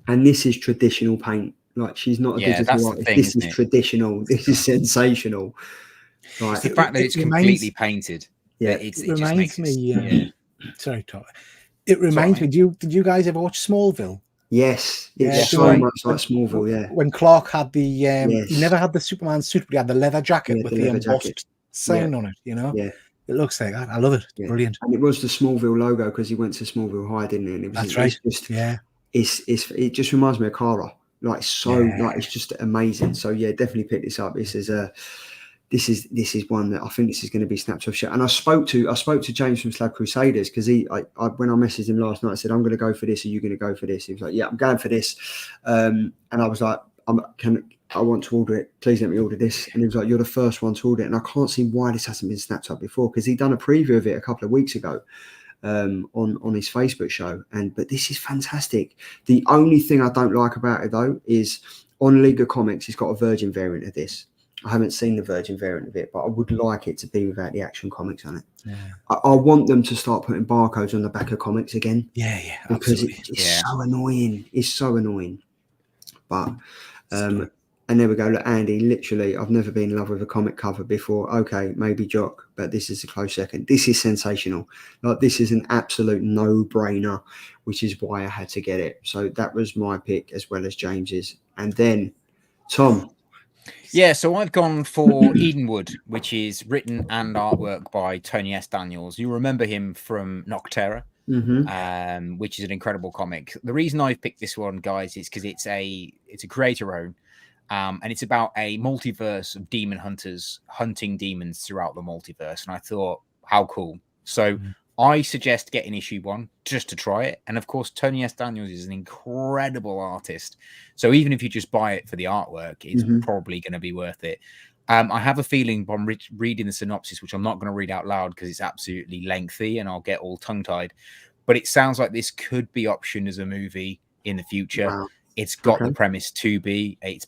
And this is traditional paint. Like, she's not a digital artist. This is traditional. This is sensational. Like, it's the fact that it's completely painted. Yeah, it reminds me. Sorry, Tom. It reminds me. Did you guys ever watch Smallville? Yes, it's so much like Smallville. Yeah, when Clark had the he never had the Superman suit, but he had the leather jacket with the embossed sign on it. You know, it looks like that. I love it. It's brilliant. And it was the Smallville logo because he went to Smallville High, didn't he? And it was, that's right. It just reminds me of Kara. Like, so, like, it's just amazing. So yeah, definitely pick this up. This is one that I think this is going to be snapped off shit. And I spoke to James from Slab Crusaders, because when I messaged him last night, I said, I'm going to go for this. Are you going to go for this? He was like, yeah, I'm going for this. And I was like, I want to order it. Please let me order this. And he was like, you're the first one to order it. And I can't see why this hasn't been snapped up before, because he'd done a preview of it a couple of weeks ago on his Facebook show. But this is fantastic. The only thing I don't like about it, though, is on League of Comics, it's got a Virgin variant of this. I haven't seen the Virgin variant of it, but I would like it to be without the Action Comics on it. Yeah. I want them to start putting barcodes on the back of comics again. Yeah, because it's so annoying. It's so annoying. But and there we go. Look, Andy, literally, I've never been in love with a comic cover before. Okay, maybe Jock, but this is a close second. This is sensational. Like, this is an absolute no-brainer, which is why I had to get it. So that was my pick, as well as James's. And then, Tom. Yeah, so I've gone for Edenwood, which is written and artwork by Tony S. Daniels. You remember him from Nocterra, which is an incredible comic. The reason I've picked this one, guys, is because it's a creator-owned, and it's about a multiverse of demon hunters hunting demons throughout the multiverse. And I thought, how cool. So I suggest getting issue 1 just to try it. And of course, Tony S. Daniels is an incredible artist. So even if you just buy it for the artwork, it's probably going to be worth it. I have a feeling from reading the synopsis, which I'm not going to read out loud because it's absolutely lengthy and I'll get all tongue-tied, but it sounds like this could be optioned as a movie in the future. Wow. It's got the premise to be. It's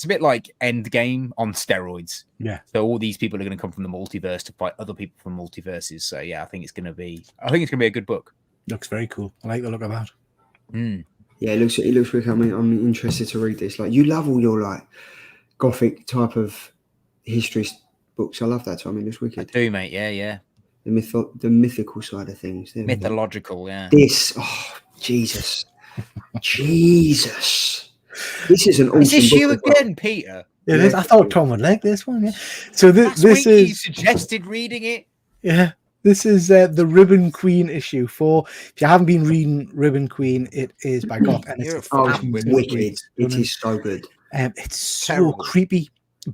a bit like Endgame on steroids. Yeah. So all these people are going to come from the multiverse to fight other people from multiverses. So yeah, I think it's going to be a good book. Looks very cool. I like the look of that. Yeah, it looks really. I'm interested to read this. Like, you love all your like gothic type of history books. I love that. So I mean, it's wicked. I do, mate. Yeah. The mythical side of things. Mythological, yeah. This, Jesus. This is an awesome book. Is this you again, Peter? Yeah, I thought Tom would like this one. Yeah. So this is. You suggested reading it. Yeah. This is the Ribbon Queen issue 4. If you haven't been reading Ribbon Queen, it is by God, and it's wicked. It is so good. It's so creepy,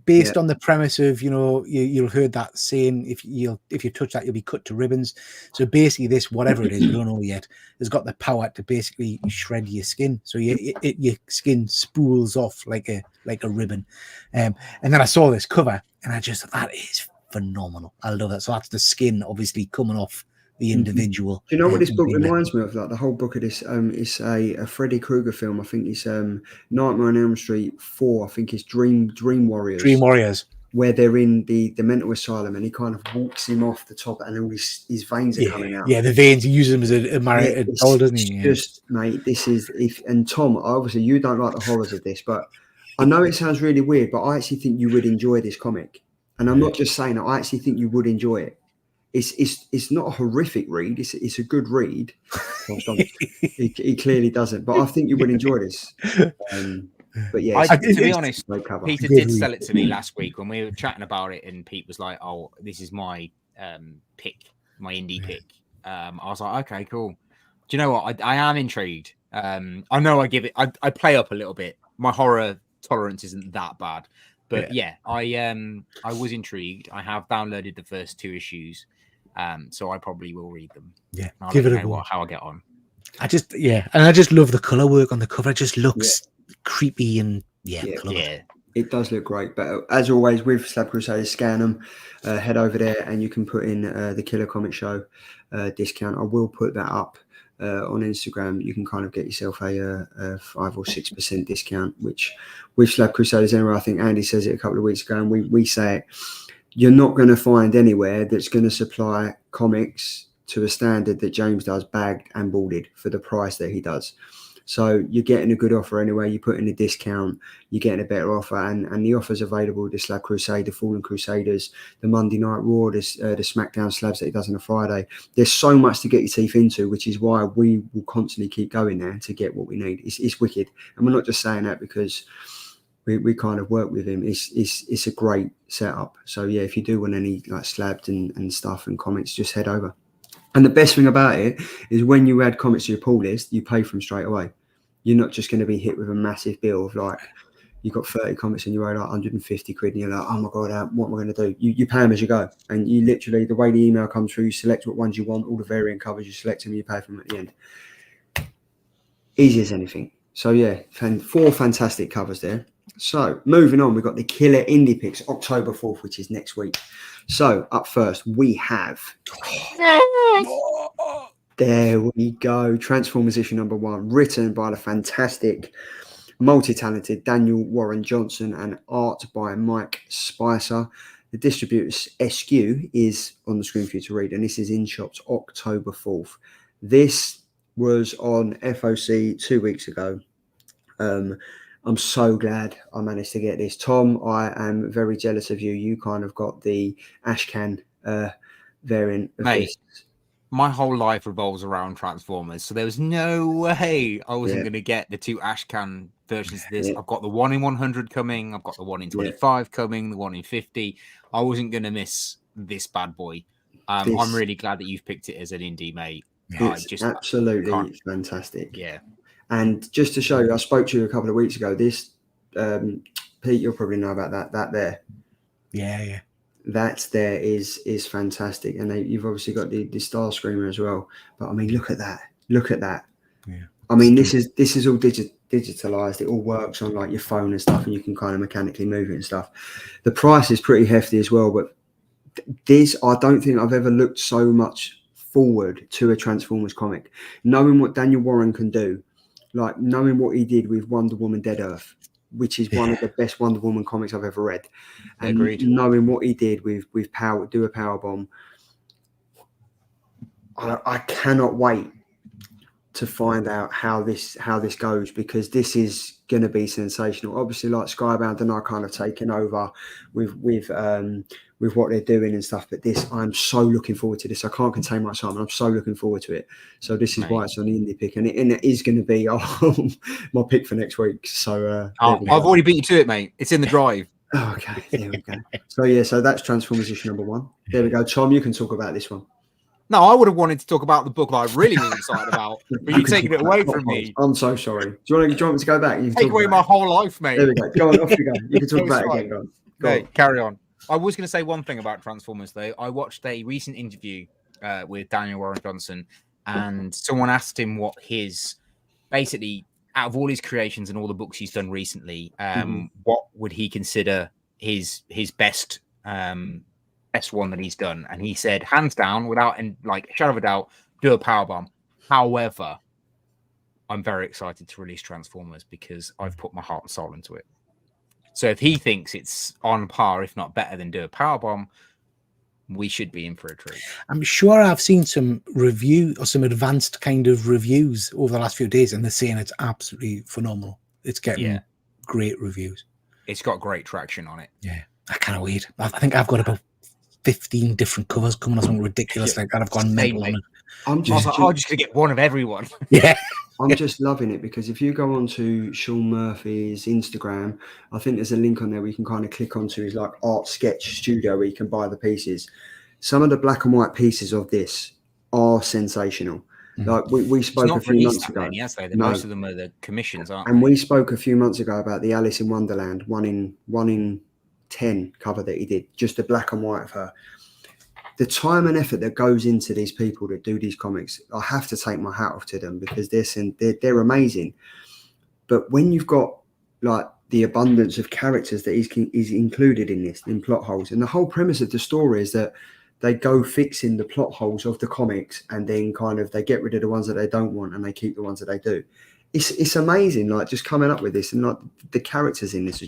based on the premise of, you'll heard that saying, if you touch that, you'll be cut to ribbons. So basically, this, whatever it is, we don't know yet, has got the power to basically shred your skin. So your skin spools off like a ribbon. And then I saw this cover, and I just thought, that is phenomenal. I love that. So that's the skin obviously coming off the individual. Do you know what this book reminds me of? Like, the whole book of this is a Freddy Krueger film. I think it's Nightmare on Elm Street 4. I think it's Dream Warriors, where they're in the mental asylum, and he kind of walks him off the top, and all his veins are coming out. Yeah, the veins. He uses them as a doll, doesn't he? Just, mate, this is and Tom, obviously you don't like the horrors of this, but I know it sounds really weird, but I actually think you would enjoy this comic. And I'm not just saying that. I actually think you would enjoy it. It's not a horrific read. It's a good read. He clearly doesn't, but I think you would enjoy this. But yeah, to be honest, Peter did sell it to me read. last week when we were chatting about it, and Pete was like, "Oh, this is my pick, my indie pick." I was like, "Okay, cool." Do you know what? I am intrigued. I know I play up a little bit. My horror tolerance isn't that bad, but yeah, I was intrigued. I have downloaded the first 2 issues, so I probably will read them. Yeah, I'll give let it you a know go. how I get on. I just love the color work on the cover. It just looks creepy and it does look great. But as always with Slab Crusaders, scan them, head over there, and you can put in the Killer Comic Show discount. I will put that up on Instagram. You can kind of get yourself a 5 or 6% discount, which with Slab Crusaders anyway, I think Andy says it a couple of weeks ago, and we say it. You're not going to find anywhere that's going to supply comics to a standard that James does, bagged and boarded for the price that he does. So you're getting a good offer anyway. You put in a discount, you're getting a better offer, and the offers available: the Slab Crusade, the Fallen Crusaders, the Monday Night Raw, the SmackDown slabs that he does on a Friday. There's so much to get your teeth into, which is why we will constantly keep going there to get what we need. It's wicked, and we're not just saying that because we kind of work with him. It's a great setup. So yeah, if you do want any like slabs and stuff and comics, just head over. And the best thing about it is when you add comics to your pull list, you pay for them straight away. You're not just going to be hit with a massive bill of like, you've got 30 comics and you owe like 150 quid and you're like, oh my God, what am I going to do? You pay them as you go. And you literally, the way the email comes through, you select what ones you want, all the variant covers, you select them, you pay for them at the end. Easy as anything. So yeah, 4 fantastic covers there. So moving on, we've got the Killer Indie Picks, October 4th, which is next week. So up first, we have... There we go. Transformers issue number 1, written by the fantastic, multi-talented Daniel Warren Johnson and art by Mike Spicer. The distributor's SQ is on the screen for you to read, and this is in shops October 4th. This was on FOC 2 weeks ago. I'm so glad I managed to get this. Tom, I am very jealous of you. You kind of got the Ashcan variant of Mate, this. My whole life revolves around Transformers, so there was no way I wasn't going to get the 2 Ashcan versions of this. I've got the 1 in 100 coming. I've got the 1 in 25 coming, the 1 in 50. I wasn't going to miss this bad boy. I'm really glad that you've picked it as an indie, mate. It's absolutely fantastic. Yeah. And just to show you, I spoke to you a couple of weeks ago. This, Pete, you'll probably know about that there. Yeah. That there is fantastic. And you've obviously got the Star Screamer as well. But I mean, look at that. Yeah. I mean, this is all digitalized. It all works on like your phone and stuff, and you can kind of mechanically move it and stuff. The price is pretty hefty as well. But this, I don't think I've ever looked so much forward to a Transformers comic. Knowing what Daniel Warren can do, like knowing what he did with Wonder Woman Dead Earth, which is one of the best Wonder Woman comics I've ever read. And agreed. Knowing what he did with Do a Power Bomb, I cannot wait to find out how this goes, because this is going to be sensational. Obviously, like Skybound and I kind of taken over with what they're doing and stuff. But this, I'm so looking forward to this. I can't contain my excitement. I'm so looking forward to it. So this is why it's on the indie pick, and it is going to be my pick for next week. So I've already beat you to it, mate. It's in the drive. Oh, okay, there we go. So that's Transformers issue number 1. There we go. Tom, you can talk about this one. No, I would have wanted to talk about the book that I really was excited about, but you're taking it away from me. I'm so sorry. Do you want me to go back? You can take away my whole life, mate. There we go. Go on, off you go. You can talk about it again. Go on. Carry on. I was going to say one thing about Transformers, though. I watched a recent interview with Daniel Warren Johnson, and someone asked him what his, basically, out of all his creations and all the books he's done recently, what would he consider his best one that he's done? And he said, hands down, without a shadow of a doubt, Do a Power Bomb. However, I'm very excited to release Transformers because I've put my heart and soul into it. So if he thinks it's on par, if not better than Do a Power Bomb, we should be in for a treat. I'm sure I've seen some review or some advanced kind of reviews over the last few days, and they're saying it's absolutely phenomenal. It's getting great reviews. It's got great traction on it. Yeah, I can't wait. I think I've got about 15 different covers coming or something ridiculous like that. I've gone mental on it. I'm just going to get one of everyone. Yeah. I'm just loving it because if you go on to Sean Murphy's Instagram, I think there's a link on there where you can kind of click onto his like art sketch studio where you can buy the pieces. Some of the black and white pieces of this are sensational. Like we spoke a few months ago. Yes, most of them are the commissions, aren't they? And we spoke a few months ago about the Alice in Wonderland 1 in 10 cover that he did, just the black and white of her. The time and effort that goes into these people that do these comics, I have to take my hat off to them because they're amazing. But when you've got like the abundance of characters that is included in this, in plot holes, and the whole premise of the story is that they go fixing the plot holes of the comics, and then kind of they get rid of the ones that they don't want and they keep the ones that they do. It's amazing, like just coming up with this, and like the characters in this are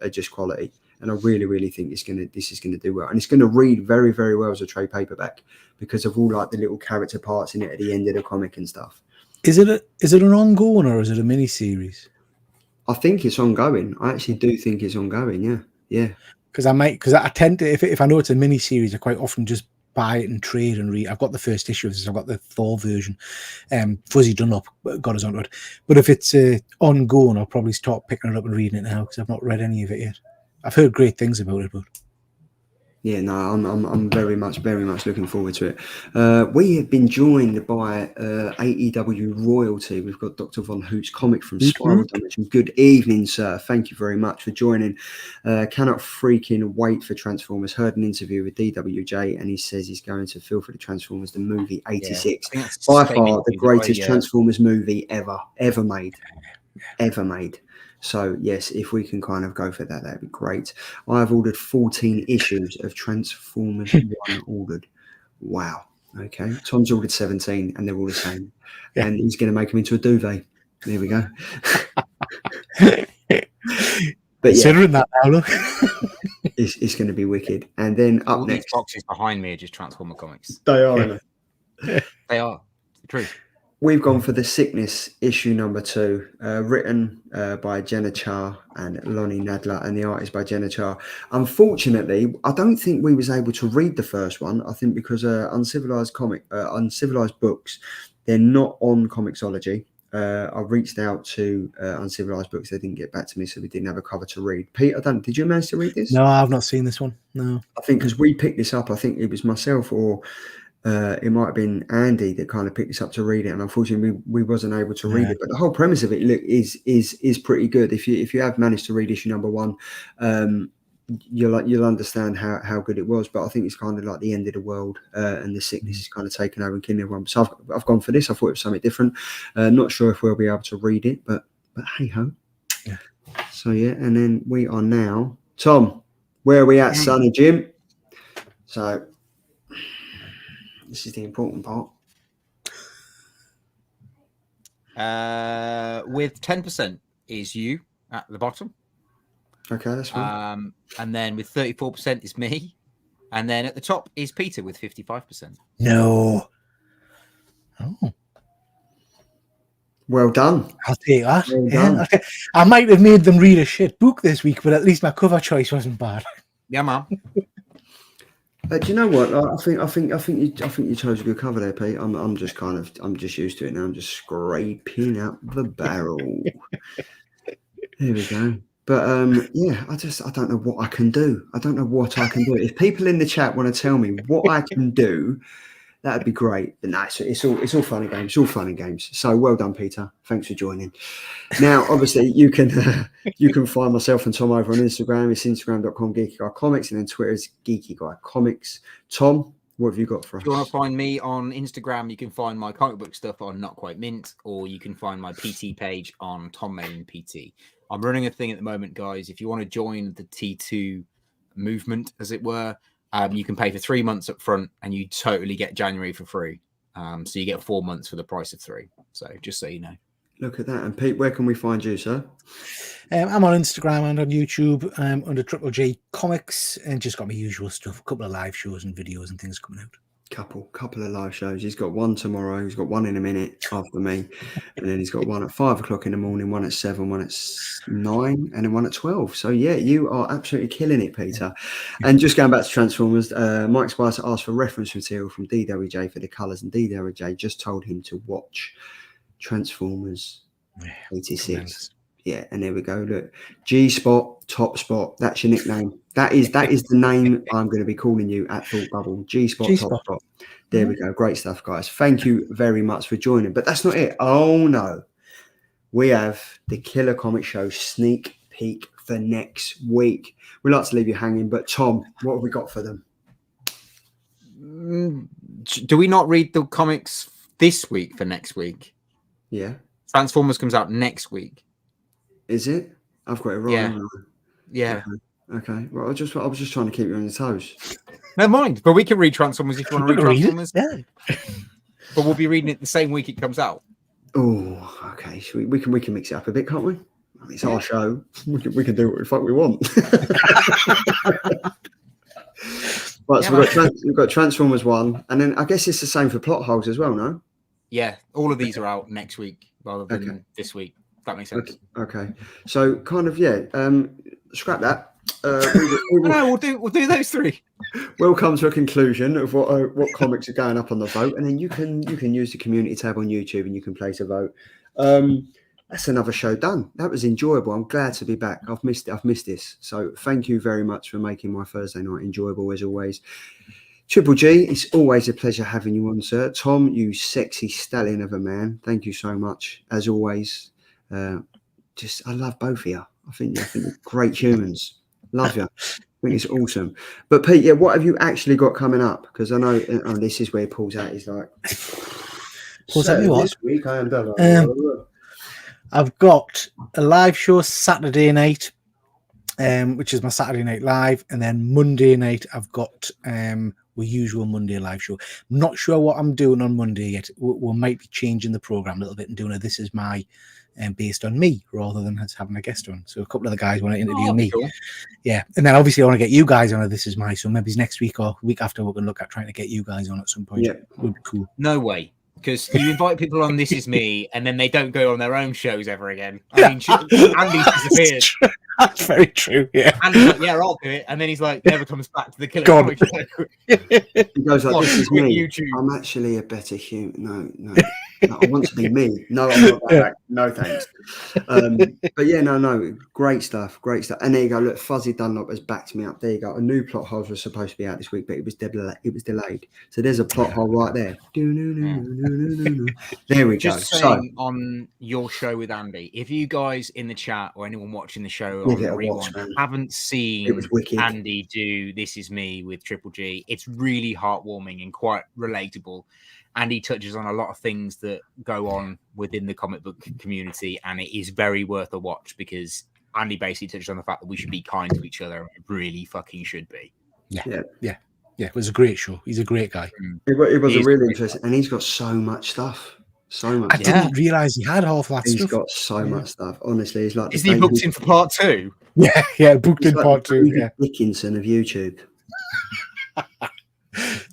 just quality. And I really, really think this is gonna do well, and it's gonna read very, very well as a trade paperback because of all like the little character parts in it at the end of the comic and stuff. Is it an ongoing or is it a mini series? I think it's ongoing. I actually do think it's ongoing. Yeah. Because I tend to, if I know it's a mini series, I quite often just buy it and trade and read. I've got the first issue of this. I've got the fall version. Fuzzy Dunlop got us onto it. But if it's ongoing, I'll probably start picking it up and reading it now because I've not read any of it yet. I've heard great things about it, but yeah, no, I'm very much looking forward to it. We have been joined by AEW royalty. We've got Dr. Von Hoot's comic from Spiral Dimension. Good evening, sir. Thank you very much for joining. Cannot freaking wait for Transformers. Heard an interview with DWJ, and he says he's going to feel for the Transformers, the movie '86. Yeah, by far the greatest Transformers movie ever made. So, yes, if we can kind of go for that, that'd be great. I've ordered 14 issues of Transformers 1 ordered. Wow. Okay. Tom's ordered 17, and they're all the same. Yeah. And he's going to make them into a duvet. There we go. But considering that now, look. it's going to be wicked. And then up all next. These boxes behind me are just Transformer comics. They are. Yeah. They are. It's the truth. We've gone for The Sickness, issue number 2, written by Jenna Char and Lonnie Nadler, and the art is by Jenna Char. Unfortunately, I don't think we was able to read the first one. I think because Uncivilized Books, they're not on Comixology. I reached out to Uncivilized Books. They didn't get back to me, so we didn't have a cover to read. Pete, did you manage to read this? No, I've not seen this one. No. I think because we picked this up, I think it was myself or it might have been Andy that kind of picked this up to read it, and unfortunately we wasn't able to read it. But the whole premise of it is pretty good. If you have managed to read issue number 1, you'll understand how good it was. But I think it's kind of like the end of the world, and the sickness is kind of taken over and killing everyone. So I've gone for this. I thought it was something different. Not sure if we'll be able to read it, but hey ho. Yeah. So yeah, and then we are now Tom. Where are we at, Sonny Jim? So. This is the important part. With 10% is you at the bottom. Okay, that's fine. And then with 34% is me. And then at the top is Peter with 55%. No. Oh. Well done. I'll take that. Well done. I might have made them read a shit book this week, but at least my cover choice wasn't bad. Yeah, man. Do you know what? I think you chose a good cover there, Pete. I'm just used to it now. I'm just scraping up the barrel. There we go. But yeah, I don't know what I can do. I don't know what I can do. If people in the chat want to tell me what I can do, that'd be great. But no, it's all fun and games. It's all fun and games. So well done, Peter. Thanks for joining. Now, obviously, you can find myself and Tom over on Instagram. It's instagram.com/geekyguycomics, and then Twitter is geekyguycomics. Tom, what have you got for us? If you want to find me on Instagram, you can find my comic book stuff on Not Quite Mint, or you can find my PT page on Tom Main PT. I'm running a thing at the moment, guys. If you want to join the T2 movement, as it were, you can pay for 3 months up front, and you totally get January for free. So you get 4 months for the price of 3. So just so you know. Look at that. And Pete, where can we find you, sir? I'm on Instagram and on YouTube under Triple J Comics, and just got my usual stuff. A couple of live shows and videos and things coming out. Couple of live shows. He's got one tomorrow. He's got one in a minute after me, and then he's got one at 5 o'clock in the morning, one at 7, one at 9, and then one at 12. So yeah, you are absolutely killing it, Peter. And just going back to Transformers, Mike Spicer asked for reference material from DWJ for the colours, and DWJ just told him to watch Transformers 86. Tremendous. Yeah, and there we go. Look, G-Spot, Top Spot. That's your nickname. That is the name I'm going to be calling you at Thought Bubble. G-Spot, Top Spot. There we go. Great stuff, guys. Thank you very much for joining. But that's not it. Oh no, we have the Killer Comic Show sneak peek for next week. We'd like to leave you hanging, but Tom, what have we got for them? Do we not read the comics this week for next week? Yeah. Transformers comes out next week. Is it? I've got it wrong. Yeah. Okay. Well, I was just trying to keep you on your toes. Never mind. But we can read Transformers if you want to read Transformers. Yeah. But we'll be reading it the same week it comes out. Oh, okay. So we can mix it up a bit, can't we? I mean, it's our show. We can do what the fuck we want. Right, so we've got Transformers 1, and then I guess it's the same for Plot Holes as well, no? Yeah, all of these are out next week rather than this week. That makes sense. Okay. So kind of scrap that. We'll do those three. We'll come to a conclusion of what comics are going up on the vote, and then you can use the community tab on YouTube and you can place a vote. That's another show done. That was enjoyable. I'm glad to be back. I've missed this. So thank you very much for making my Thursday night enjoyable as always. Triple G, it's always a pleasure having you on, sir. Tom, you sexy stallion of a man. Thank you so much, as always. I love both of you. I think you're great humans. Love you. I think it's awesome. But Pete, what have you actually got coming up? Because I know this is where he pulls out. He's like, this week I am done. I've got a live show Saturday night, which is my Saturday night live, and then Monday night I've got our usual Monday live show. I'm not sure what I'm doing on Monday yet. We might be changing the program a little bit and doing a This Is My based on me rather than having a guest on. So a couple of the guys want to interview me. Cool. Yeah, and then obviously I want to get you guys on a This Is My. So maybe next week or week after we can look at trying to get you guys on at some point. Yeah, would be cool. No way. Because you invite people on This Is Me, and then they don't go on their own shows ever again. I mean, Andy's disappeared. That's very true, yeah. Andy's like, yeah, I'll do it. And then he's like, never comes back to the Killer Comic Show. He goes like, this is me. YouTube. I'm actually a better human. No, I want to be me. No, I'm not that. No, thanks. But yeah, no, great stuff. And there you go. Look, Fuzzy Dunlop has backed me up. There you go. A new Plot Holes was supposed to be out this week, but it was delayed. So there's a plot hole right there. There we go. Just saying on your show with Andy, if you guys in the chat or anyone watching the show on Rewind haven't seen Andy do This Is Me with Triple G, it's really heartwarming and quite relatable. Andy touches on a lot of things that go on within the comic book community, and it is very worth a watch because Andy basically touched on the fact that we should be kind to each other, and we really fucking should be. Yeah. It was a great show. He's a great guy. It was a really interesting, and he's got so much stuff. So much. I didn't realise he had half that stuff. He's got so much stuff. Honestly, he's like. Is he booked in for part 2? Yeah, booked in part 2. Yeah, Dickinson of YouTube.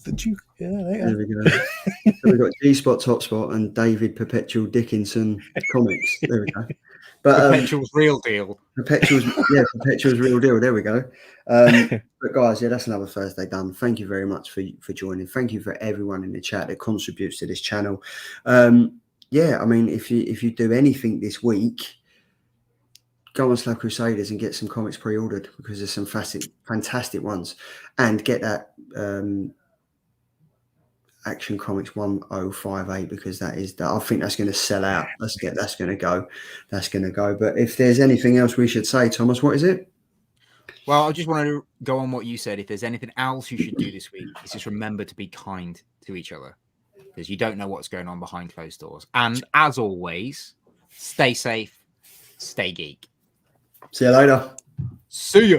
There we go. So we've got G-Spot, Top Spot, and David Perpetual Dickinson comics. There we go. But Perpetual's real deal. Perpetual's real deal. There we go. But guys, that's another Thursday done. Thank you very much for joining. Thank you for everyone in the chat that contributes to this channel. I mean, if you do anything this week, go on Slab Crusaders and get some comics pre-ordered because there's some fantastic ones, and get that Action Comics 1058 because I think that's going to sell out. That's going to go. But if there's anything else we should say, Thomas, what is it? Well, I just want to go on what you said. If there's anything else you should do this week, it's just remember to be kind to each other because you don't know what's going on behind closed doors. And as always, stay safe, stay geek. See you later. See ya.